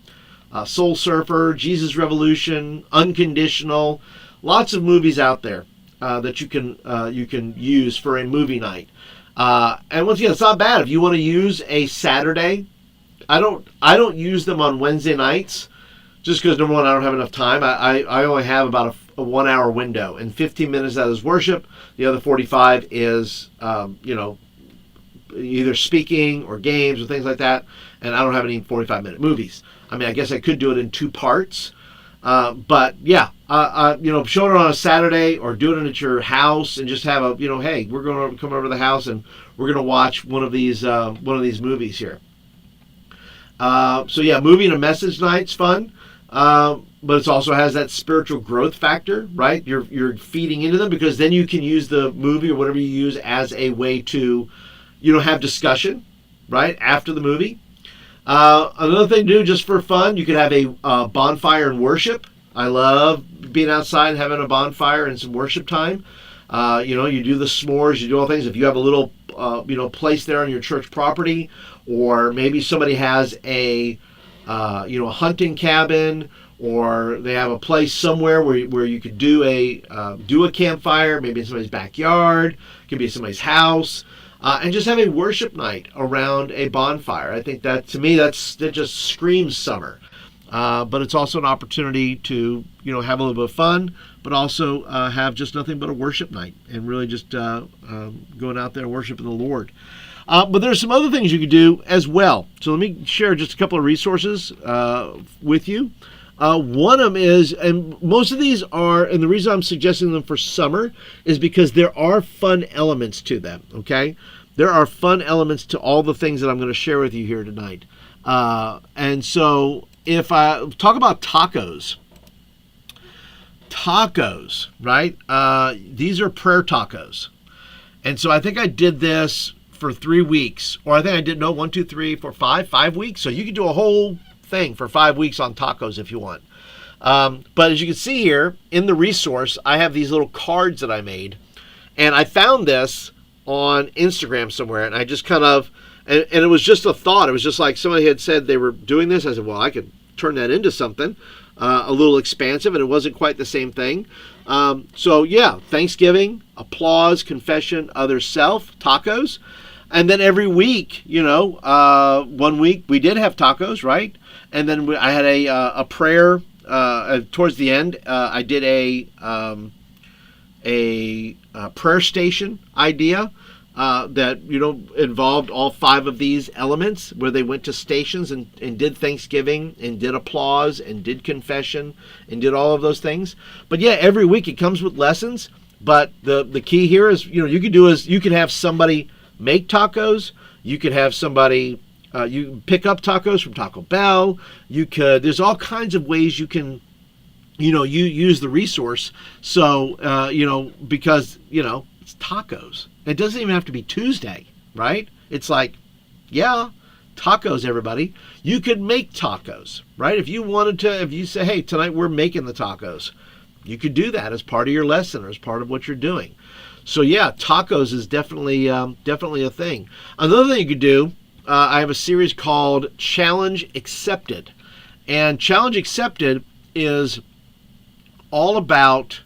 [SPEAKER 1] Soul Surfer, Jesus Revolution, Unconditional. Lots of movies out there that you can use for a movie night. And once again, it's not bad if you want to use a Saturday. I don't use them on Wednesday nights, just because, number one, I don't have enough time. I only have about a 1 hour window, and 15 minutes of that is worship. The other 45 is, either speaking or games or things like that. And I don't have any 45-minute movies. I mean, I guess I could do it in 2 parts. But yeah, show it on a Saturday or do it at your house and just have hey, we're going to come over to the house and we're going to watch one of these movies here. So yeah, movie and a message night's fun. But it also has that spiritual growth factor, right? You're feeding into them, because then you can use the movie or whatever you use as a way to, have discussion, right, after the movie. Another thing to do just for fun, you could have a bonfire and worship. I love being outside and having a bonfire and some worship time. You do the s'mores, you do all things. If you have a little, place there on your church property, or maybe somebody has a hunting cabin, or they have a place somewhere where you could do a campfire, maybe in somebody's backyard, it could be somebody's house, and just have a worship night around a bonfire. I think that, to me, that just screams summer. But it's also an opportunity to, have a little bit of fun, but also have just nothing but a worship night, and really just going out there and worshiping the Lord. But there's some other things you could do as well. So let me share just a couple of resources with you. One of them is, and most of these are, and the reason I'm suggesting them for summer is because there are fun elements to them, okay? There are fun elements to all the things that I'm going to share with you here tonight. And so if I talk about tacos, right? These are prayer tacos. And so I think I did this for 3 weeks, or I think I did, 1, 2, 3, 4, 5 weeks. So you can do a whole thing for 5 weeks on tacos if you want. But as you can see here in the resource, I have these little cards that I made, and I found this on Instagram somewhere, and I just kind of, and it was just a thought. It was just like somebody had said they were doing this. I said, well, I could turn that into something a little expansive, and it wasn't quite the same thing. So yeah, Thanksgiving, applause, confession, other self, tacos. And then every week, 1 week we did have tacos, right? And then I had a prayer towards the end. I did a prayer station idea that involved all 5 of these elements, where they went to stations and did Thanksgiving and did applause and did confession and did all of those things. But yeah, every week it comes with lessons. But the key here is, you could have somebody make tacos. You could have somebody, you pick up tacos from Taco Bell. There's all kinds of ways you can, you use the resource. So, because, it's tacos. It doesn't even have to be Tuesday, right? It's like, yeah, tacos, everybody. You could make tacos, right? If you say, hey, tonight we're making the tacos, you could do that as part of your lesson or as part of what you're doing. So yeah, tacos is definitely a thing. Another thing you could do, I have a series called Challenge Accepted. And Challenge Accepted is all about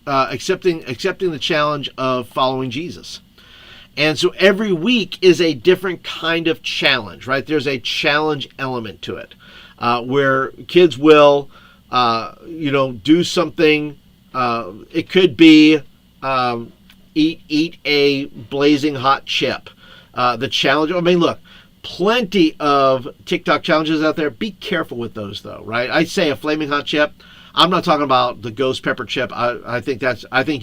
[SPEAKER 1] accepting the challenge of following Jesus. And so every week is a different kind of challenge, right? There's a challenge element to it, where kids will, do something. It could be eat a blazing hot chip. The challenge. I mean, look, plenty of TikTok challenges out there. Be careful with those, though, right? I say a flaming hot chip. I'm not talking about the ghost pepper chip. I think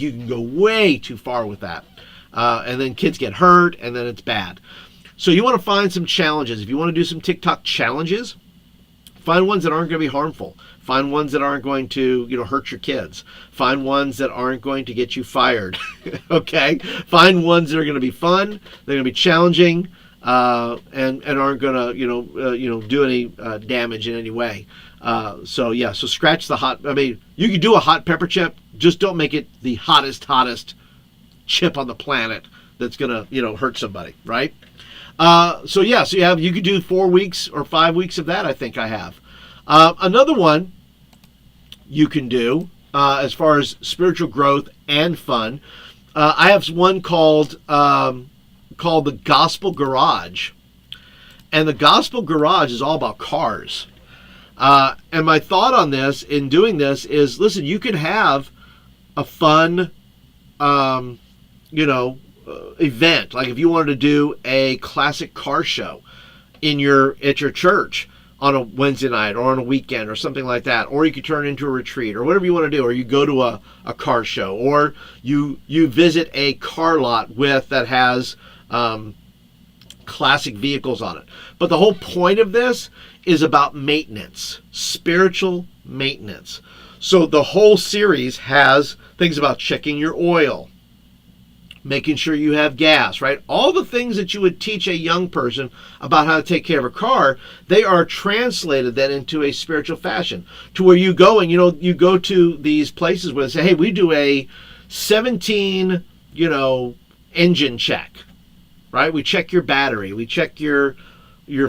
[SPEAKER 1] you can go way too far with that. And then kids get hurt, and then it's bad. So you want to find some challenges. If you want to do some TikTok challenges, find ones that aren't going to be harmful. Find ones that aren't going to, hurt your kids. Find ones that aren't going to get you fired. Okay? Find ones that are going to be fun. They're going to be challenging, and aren't going to, do any damage in any way. So scratch the hot. I mean, you can do a hot pepper chip. Just don't make it the hottest chip on the planet that's gonna hurt somebody, right? So you could do 4 weeks or 5 weeks of that. I think I have another one you can do as far as spiritual growth and fun. I have one called the Gospel Garage, and the Gospel Garage is all about cars. And my thought on this in doing this is, listen, you could have a fun event. Like if you wanted to do a classic car show at your church on a Wednesday night or on a weekend or something like that, or you could turn it into a retreat or whatever you want to do, or you go to a car show, or you visit a car lot that has classic vehicles on it. But the whole point of this is about maintenance, spiritual maintenance. So the whole series has things about checking your oil, making sure you have gas, right? All the things that you would teach a young person about how to take care of a car, they are translated then into a spiritual fashion, to where you go and, you go to these places where they say, hey, we do a 17, engine check, right? We check your battery, we check your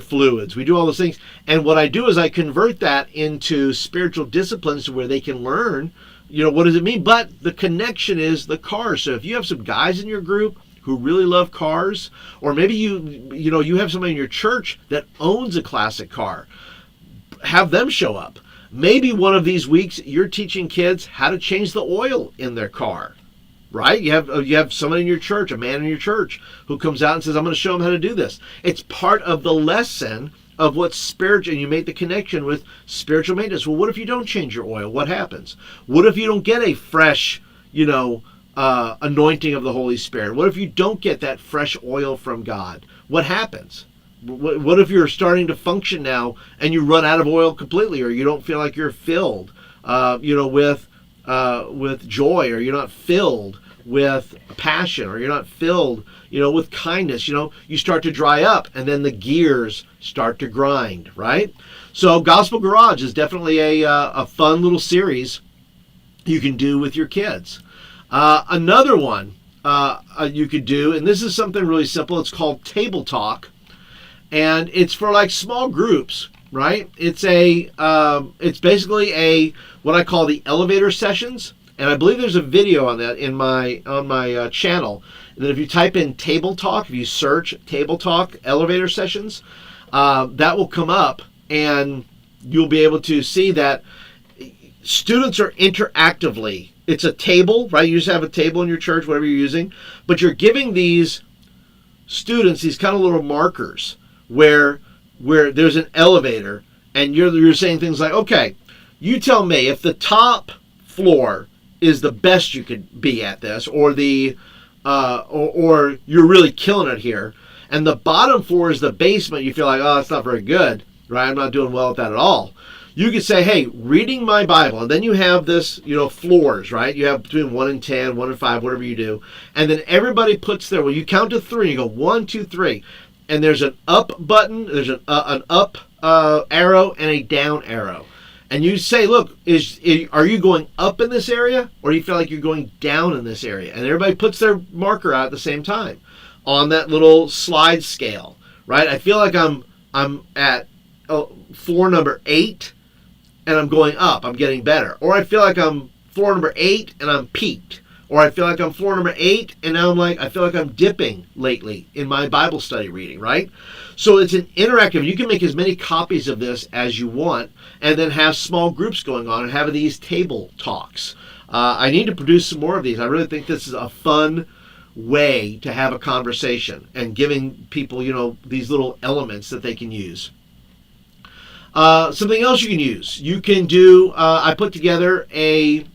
[SPEAKER 1] fluids, we do all those things. And what I do is I convert that into spiritual disciplines to where they can learn, what does it mean? But the connection is the car. So if you have some guys in your group who really love cars, or maybe you have somebody in your church that owns a classic car, have them show up. Maybe one of these weeks you're teaching kids how to change the oil in their car, right? You have someone in your church, a man in your church, who comes out and says, I'm going to show them how to do this. It's part of the lesson of what's spiritual, and you make the connection with spiritual maintenance. Well, what if you don't change your oil? What happens? What if you don't get a fresh, anointing of the Holy Spirit? What if you don't get that fresh oil from God? What happens? What if you're starting to function now and you run out of oil completely, or you don't feel like you're filled, with joy, or you're not filled with passion, or you're not filled, with kindness? You start to dry up, and then the gears start to grind, right? So Gospel Garage is definitely a fun little series you can do with your kids. Another one you could do, and this is something really simple. It's called Table Talk, and it's for like small groups, right? It's basically what I call the elevator sessions. And I believe there's a video on that on my channel. And then if you type in Table Talk, if you search Table Talk elevator sessions, that will come up, and you'll be able to see that students are interactively. It's a table, right? You just have a table in your church, whatever you're using, but you're giving these students these kind of little markers where there's an elevator, and you're saying things like, okay, you tell me if the top floor is the best you could be at this, or or you're really killing it here, and the bottom floor is the basement, you feel like, oh, that's not very good, right? I'm not doing well at that at all. You could say, hey, reading my Bible, and then you have this, floors, right? You have between 1 and 10, 1 and 5, whatever you do, and then everybody puts their, well, you count to 3, you go 1, 2, 3, and there's an up button, there's an up arrow, and a down arrow. And you say, look, are you going up in this area, or do you feel like you're going down in this area? And everybody puts their marker out at the same time on that little slide scale, right? I feel like I'm at floor number 8, and I'm going up. I'm getting better. Or I feel like I'm floor number 8, and I'm peaked. Or I feel like I'm floor number 8, and now I feel like I'm dipping lately in my Bible study reading, right? So it's an interactive. You can make as many copies of this as you want, and then have small groups going on and have these table talks. I need to produce some more of these. I really think this is a fun way to have a conversation and giving people, these little elements that they can use. Something else you can use. You can do, I put together a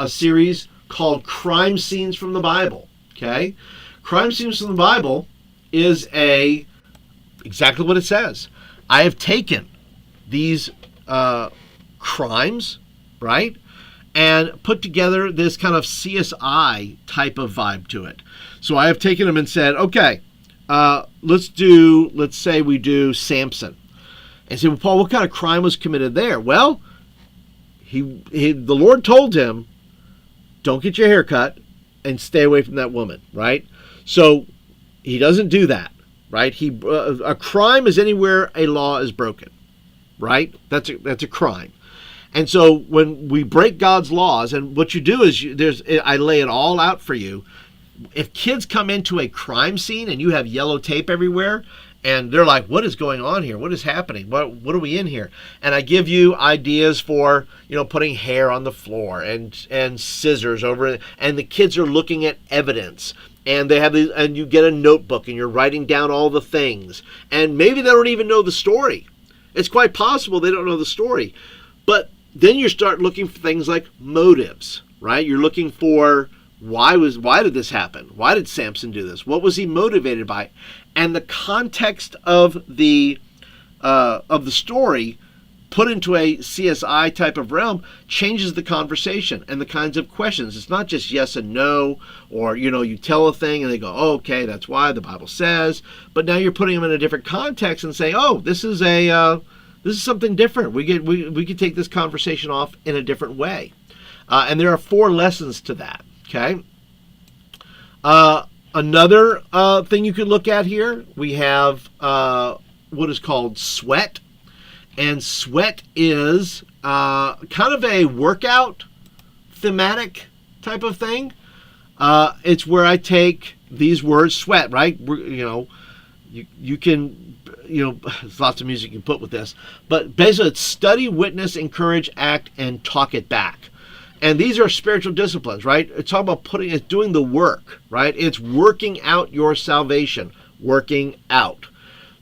[SPEAKER 1] series called Crime Scenes from the Bible. Okay? Crime Scenes from the Bible is exactly what it says. I have taken these crimes, right, and put together this kind of CSI type of vibe to it. So I have taken them and said, okay, let's say we do Samson. And say, well, Paul, what kind of crime was committed there? Well, the Lord told him, don't get your hair cut and stay away from that woman, right? So he doesn't do that, right? A crime is anywhere a law is broken, right? That's a crime. And so when we break God's laws, and what you do is I lay it all out for you. If kids come into a crime scene and you have yellow tape everywhere, and they're like, what is going on here? What is happening? What are we in here? And I give you ideas for, putting hair on the floor and scissors over it. And the kids are looking at evidence. And they have these, and you get a notebook and you're writing down all the things. And maybe they don't even know the story. It's quite possible they don't know the story. But then you start looking for things like motives, right? You're looking for why did this happen? Why did Samson do this? What was he motivated by? And the context of the story put into a CSI type of realm changes the conversation and the kinds of questions. It's not just yes and no, or you tell a thing and they go, oh, okay, that's why the Bible says. But now you're putting them in a different context and saying, oh, this is something different. We could take this conversation off in a different way. And there are 4 lessons to that. Okay. Another thing you could look at here, we have what is called sweat. And sweat is kind of a workout thematic type of thing. It's where I take these words, sweat, right? You can, there's lots of music you can put with this. But basically it's study, witness, encourage, act, and talk it back. And these are spiritual disciplines, right? It's talking about doing the work, right? It's working out your salvation, working out.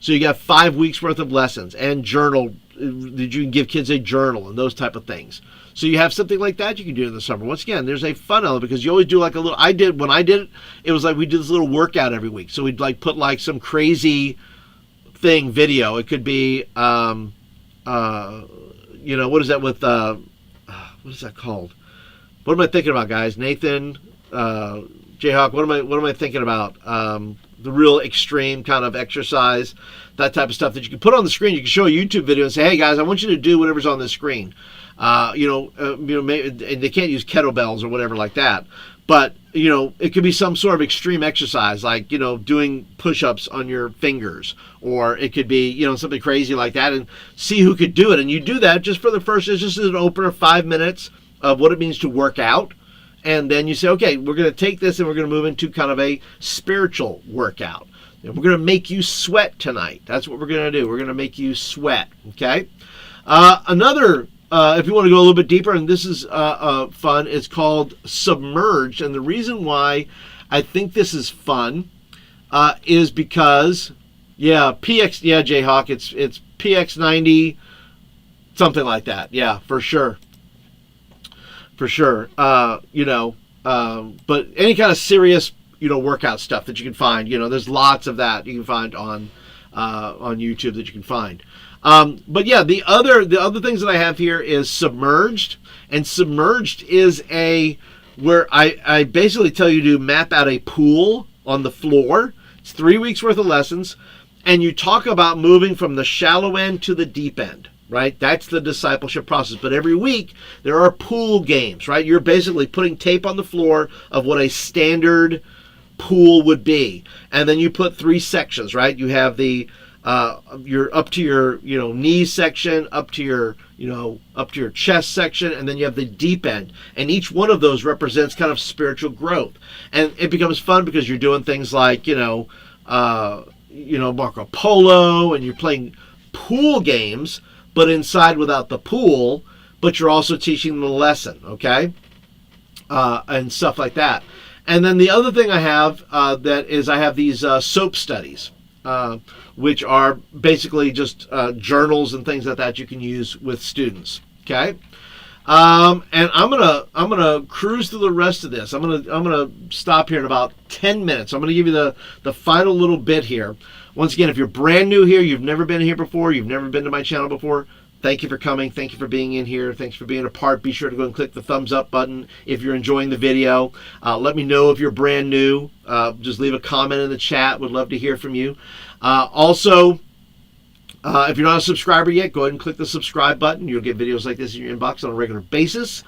[SPEAKER 1] So you got 5 weeks worth of lessons and journal. You can give kids a journal and those type of things. So you have something like that you can do in the summer. Once again, there's a fun element because you always do like a little. When I did it, it was like we did this little workout every week. So we'd put some crazy video. It could be, what is that with? What is that called? What am I thinking about, guys? Nathan, Jayhawk, what am I thinking about? The real extreme kind of exercise, that type of stuff that you can put on the screen. You can show a YouTube video and say, hey guys, I want you to do whatever's on the screen. Maybe, and they can't use kettlebells or whatever like that. But, it could be some sort of extreme exercise, like, doing push-ups on your fingers. Or it could be, something crazy like that, and see who could do it. And you do that just for it's just an opener, 5 minutes of what it means to work out. And then you say, okay, we're going to take this and we're going to move into kind of a spiritual workout. And we're going to make you sweat tonight. That's what we're going to do. We're going to make you sweat. Okay. Another, if you want to go a little bit deeper, and this is fun, it's called Submerged. And the reason why I think this is fun is because, Jayhawk, it's PX90, something like that. Yeah, for sure. For sure. But any kind of serious, workout stuff that you can find, there's lots of that you can find on YouTube that you can find. But yeah, the other things that I have here is Submerged, and Submerged is where I basically tell you to map out a pool on the floor. It's 3 weeks worth of lessons, and you talk about moving from the shallow end to the deep end. Right? That's the discipleship process. But every week, there are pool games, right? You're basically putting tape on the floor of what a standard pool would be. And then you put 3 sections, right? You have the You're up to your knee section, up to your chest section, and then you have the deep end. And each one of those represents kind of spiritual growth. And it becomes fun because you're doing things like Marco Polo, and you're playing pool games, but inside without the pool. But you're also teaching them a lesson, okay, and stuff like that. And then the other thing I have I have these SOAP studies. Which are basically just journals and things like that you can use with students. Okay, and I'm gonna cruise through the rest of this. I'm gonna stop here in about 10 minutes. I'm gonna give you the final little bit here. Once again, if you're brand new here, you've never been here before, you've never been to my channel before, thank you for coming. Thank you for being in here. Thanks for being a part. Be sure to go and click the thumbs up button if you're enjoying the video. Let me know if you're brand new. Just leave a comment in the chat. Would love to hear from you. Also, if you're not a subscriber yet, go ahead and click the subscribe button. You'll get videos like this in your inbox on a regular basis.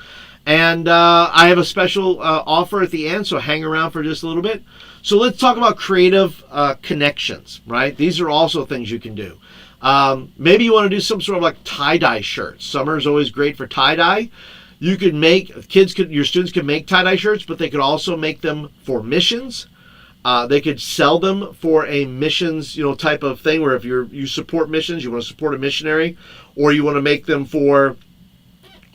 [SPEAKER 1] And I have a special offer at the end, so hang around for just a little bit. So let's talk about creative connections, right? These are also things you can do. Maybe you want to do some sort of like tie-dye shirts. Summer is always great for tie-dye. You could make, your students could make tie-dye shirts, but they could also make them for missions. They could sell them for a missions, type of thing where if you support missions, you want to support a missionary, or you want to make them for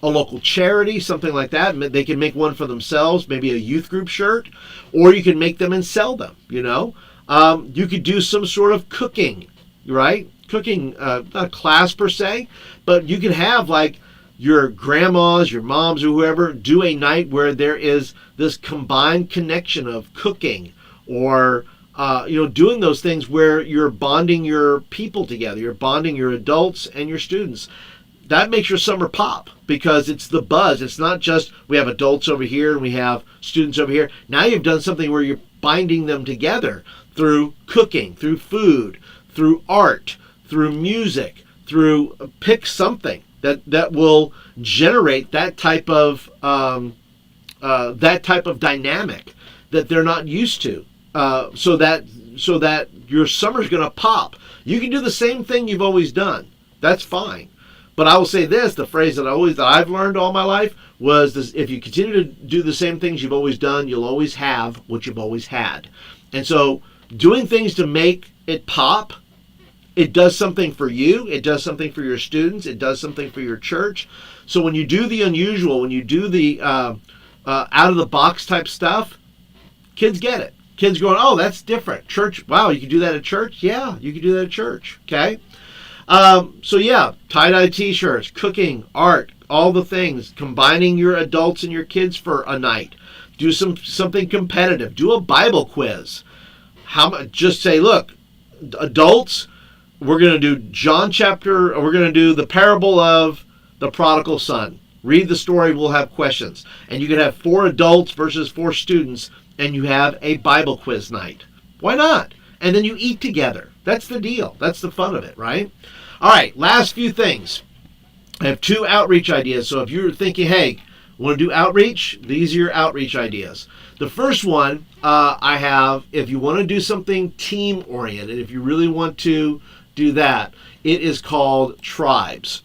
[SPEAKER 1] a local charity, something like that. They can make one for themselves, maybe a youth group shirt, or you can make them and sell them, You could do some sort of cooking, right? Cooking, not a class per se, but you could have like your grandmas, your moms, or whoever do a night where there is this combined connection of cooking, or doing those things where you're bonding your people together. You're bonding your adults and your students. That makes your summer pop because it's the buzz. It's not just we have adults over here and we have students over here. Now you've done something where you're binding them together through cooking, through food, through art, through music, through pick something that will generate that type of dynamic that they're not used to. So that your summer's going to pop. You can do the same thing you've always done. That's fine. But I will say this, the phrase that I've learned all my life was this: if you continue to do the same things you've always done, you'll always have what you've always had. And so doing things to make it pop, it does something for you, it does something for your students, it does something for your church. So when you do the unusual, when you do the out of the box type stuff, kids get it. Kids going, oh, that's different. Church, wow, you can do that at church? Yeah, you can do that at church, okay? So yeah, tie-dye t-shirts, cooking, art, all the things, combining your adults and your kids for a night. Do something competitive. Do a Bible quiz. Just say, look, adults, we're going to do we're going to do the parable of the prodigal son. Read the story, we'll have questions. And you can have 4 adults versus 4 students, and you have a Bible quiz night. Why not? And then you eat together. That's the deal. That's the fun of it, right? All right, last few things. I have 2 outreach ideas. So if you're thinking, hey, want to do outreach? These are your outreach ideas. The first one I have, if you want to do something team-oriented, if you really want to do that, it is called Tribes.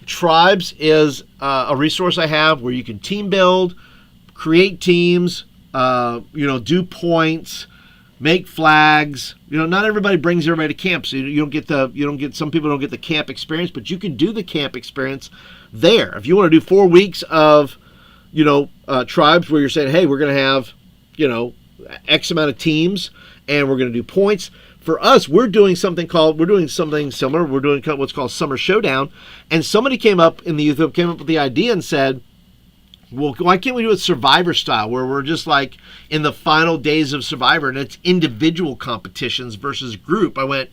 [SPEAKER 1] Tribes is a resource I have where you can team build, create teams, do points, make flags. Not everybody brings everybody to camp, so some people don't get the camp experience, but you can do the camp experience there. If you want to do 4 weeks of, tribes where you're saying, hey, we're going to have, X amount of teams and we're going to do points. For us, we're doing something similar. We're doing what's called Summer Showdown. And somebody came up in the youth group, came up with the idea and said, well, why can't we do it Survivor style, where we're just like in the final days of Survivor and it's individual competitions versus group? I went,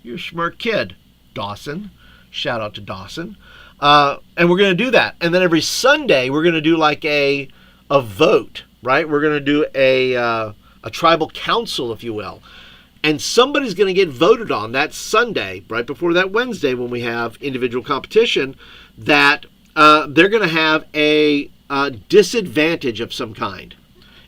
[SPEAKER 1] you're a smart kid, Dawson. Shout out to Dawson. And we're going to do that. And then every Sunday, we're going to do like a vote, right? We're going to do a tribal council, if you will. And somebody's going to get voted on that Sunday, right before that Wednesday when we have individual competition, that they're going to have a disadvantage of some kind.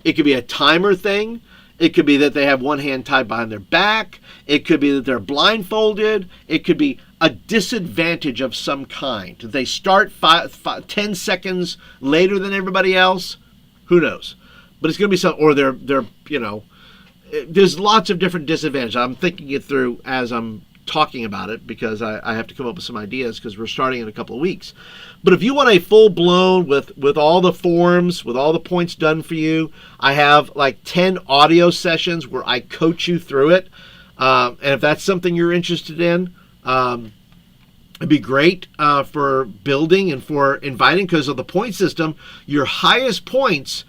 [SPEAKER 1] It could be a timer thing. It could be that they have one hand tied behind their back. It could be that they're blindfolded. It could be a disadvantage of some kind. They start 10 seconds later than everybody else. Who knows? But it's going to be some, or they're there's lots of different disadvantages. I'm thinking it through as I'm talking about it because I have to come up with some ideas because we're starting in a couple of weeks. But if you want a full-blown with all the forms, with all the points done for you, I have like 10 audio sessions where I coach you through it. And if that's something you're interested in, it'd be great for building and for inviting, because of the point system, your highest points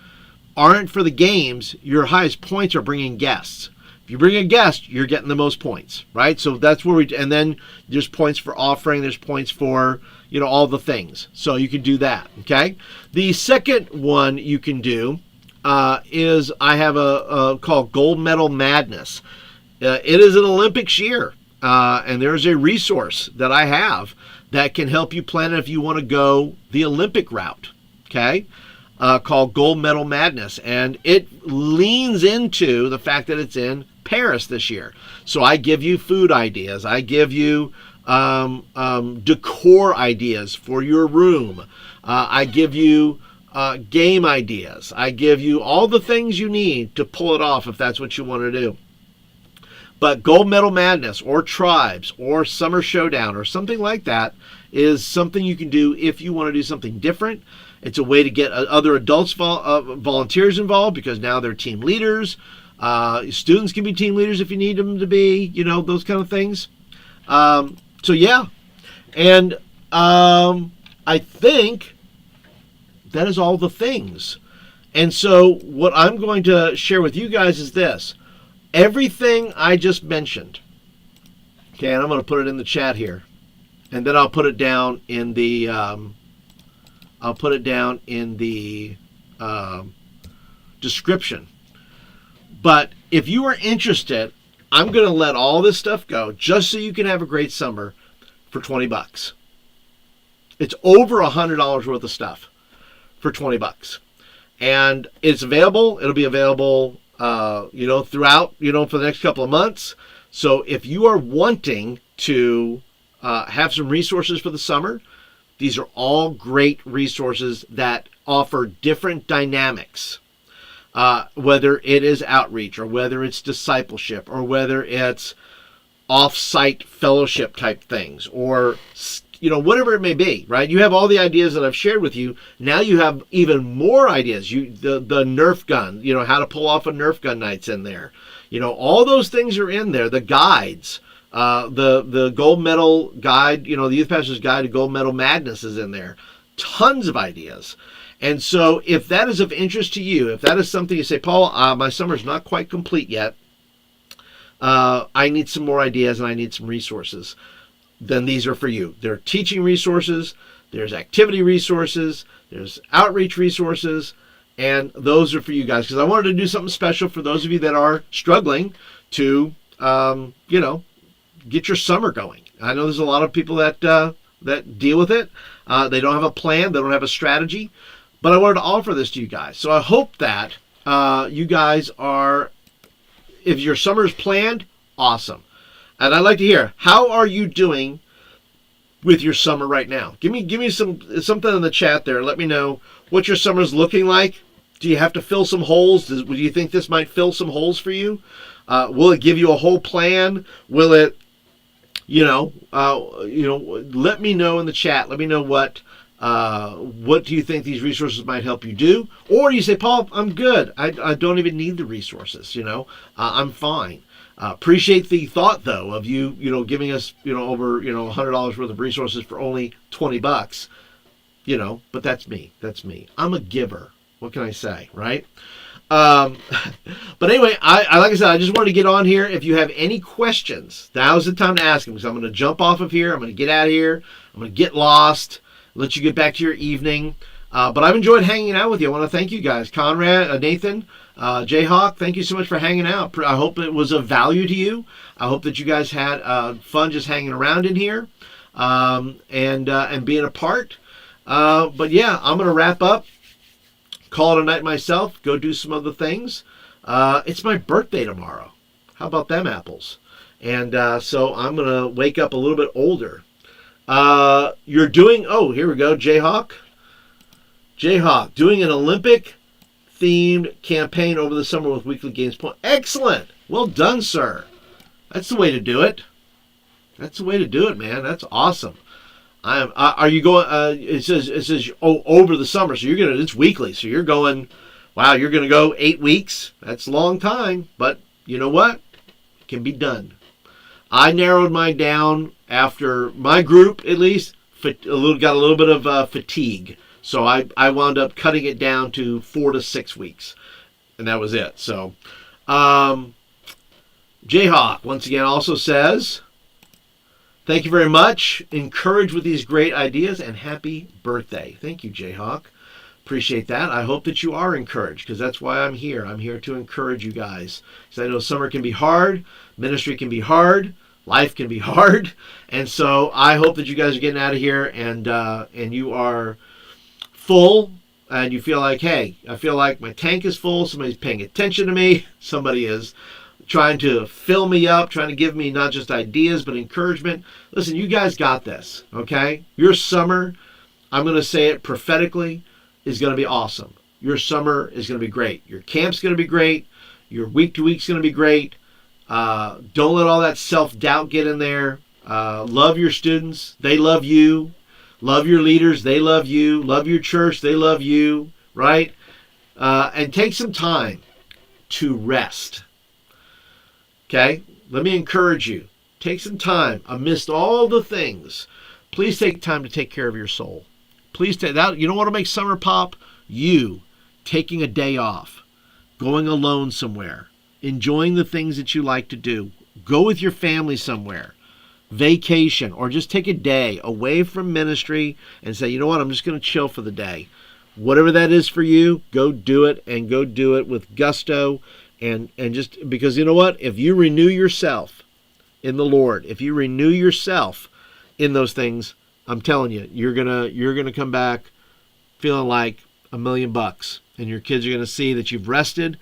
[SPEAKER 1] aren't for the games. Your highest points are bringing guests. If you bring a guest, you're getting the most points, right? So that's where and then there's points for offering, there's points for, all the things. So you can do that, okay? The second one you can do is I have a called Gold Medal Madness. It is an Olympics year, and there's a resource that I have that can help you plan if you want to go the Olympic route, okay? Called Gold Medal Madness, and it leans into the fact that it's in Paris this year. So I give you food ideas, I give you decor ideas for your room, I give you game ideas, I give you all the things you need to pull it off if that's what you want to do. But Gold Medal Madness or Tribes or Summer Showdown or something like that is something you can do if you want to do something different. It's a way to get other adults, volunteers involved, because now they're team leaders. Students can be team leaders if you need them to be, those kind of things. So yeah, and I think that is all the things. And so what I'm going to share with you guys is this. Everything I just mentioned, okay, and I'm going to put it in the chat here, and then I'll put it down in the description. But if you are interested, I'm going to let all this stuff go just so you can have a great summer for $20. It's over $100 worth of stuff for $20, and it's available. It'll be available throughout, for the next couple of months. So if you are wanting to have some resources for the summer, these are all great resources that offer different dynamics, whether it is outreach or whether it's discipleship or whether it's off-site fellowship type things or whatever it may be, right? You have all the ideas that I've shared with you. Now you have even more ideas. The Nerf gun, how to pull off a Nerf gun night's in there. All those things are in there. The guides, the Gold Medal guide, the Youth Pastor's Guide to Gold Medal Madness is in there. Tons of ideas. And so if that is of interest to you, if that is something you say, Paul, my summer's not quite complete yet, I need some more ideas and I need some resources, then these are for you. There are teaching resources, there's activity resources, there's outreach resources, and those are for you guys, because I wanted to do something special for those of you that are struggling to, get your summer going. I know there's a lot of people that deal with it. They don't have a plan, they don't have a strategy, but I wanted to offer this to you guys. So I hope that you guys are, if your summer is planned, awesome. And I'd like to hear, how are you doing with your summer right now? Give me something in the chat there. Let me know what your summer's looking like. Do you have to fill some holes? Do you think this might fill some holes for you? Will it give you a whole plan? Will it, let me know in the chat. Let me know what do you think these resources might help you do? Or you say, Paul, I'm good. I don't even need the resources. I'm fine. Appreciate the thought though of you giving us over $100 worth of resources for only $20. But that's me. I'm a giver. What can I say, right? But anyway, I like I said, I just wanted to get on here. If you have any questions, now's the time to ask them, because I'm going to jump off of here. I'm going to get out of here. I'm going to get lost, let you get back to your evening. But I've enjoyed hanging out with you. I want to thank you guys. Conrad, Nathan, Jayhawk, thank you so much for hanging out. I hope it was of value to you. I hope that you guys had fun just hanging around in here and being a part. But yeah, I'm going to wrap up, call it a night myself, go do some other things. It's my birthday tomorrow. How about them apples? And so I'm going to wake up a little bit older. You're doing, oh, here we go, Jayhawk. Jayhawk, doing an Olympic-themed campaign over the summer with weekly games point. Excellent. Well done, sir. That's the way to do it. That's the way to do it, man. That's awesome. Are you going? It says over the summer, so it's weekly. So you're going. Wow, you're going to go 8 weeks. That's a long time, but you know what? It can be done. I narrowed mine down after my group, at least, got a little bit of fatigue. So I wound up cutting it down to 4 to 6 weeks, and that was it. So, Jayhawk once again also says, thank you very much. Encouraged with these great ideas, and happy birthday. Thank you, Jayhawk. Appreciate that. I hope that you are encouraged, because that's why I'm here. I'm here to encourage you guys. Because I know summer can be hard, ministry can be hard, life can be hard, and so I hope that you guys are getting out of here and you are full, and you feel like, hey, I feel like my tank is full. Somebody's paying attention to me. Somebody is trying to fill me up, trying to give me not just ideas but encouragement. Listen, you guys got this, okay? Your summer, I'm going to say it prophetically, is going to be awesome. Your summer is going to be great. Your camp's going to be great. Your week-to-week's going to be great. Don't let all that self-doubt get in there. Love your students. They love you. Love your leaders. They love you. Love your church. They love you, right? And take some time to rest. Okay? Let me encourage you. Take some time amidst all the things. Please take time to take care of your soul. Please take that. You don't want to make summer pop? You taking a day off, going alone somewhere, enjoying the things that you like to do. Go with your family somewhere, vacation, or just take a day away from ministry and say, you know what, I'm just going to chill for the day. Whatever that is for you, go do it, and go do it with gusto. And just because, you know what, if you renew yourself in the Lord, if you renew yourself in those things, I'm telling you, you're gonna come back feeling like $1 million, and your kids are gonna see that you've rested,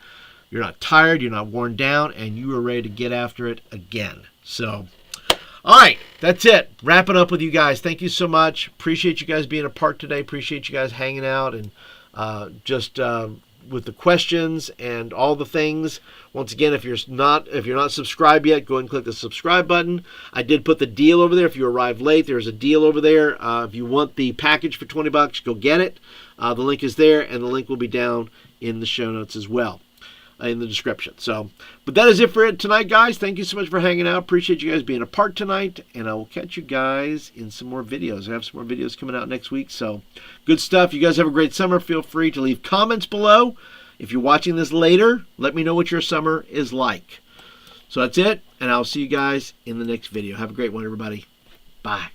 [SPEAKER 1] you're not tired, you're not worn down, and you are ready to get after it again. So, all right, that's it. Wrapping up with you guys. Thank you so much. Appreciate you guys being a part today. Appreciate you guys hanging out and just with the questions and all the things. Once again, if you're not subscribed yet, go ahead and click the subscribe button. I did put the deal over there. If you arrived late, there's a deal over there. If you want the package for $20, go get it. The link is there, and the link will be down in the show notes as well, in the description. So, but that is it for it tonight, guys. Thank you so much for hanging out. Appreciate you guys being a part tonight, and I will catch you guys in some more videos. I have some more videos coming out next week, so good stuff. You guys have a great summer. Feel free to leave comments below. If you're watching this later, let me know what your summer is like. So that's it, and I'll see you guys in the next video. Have a great one, everybody. Bye.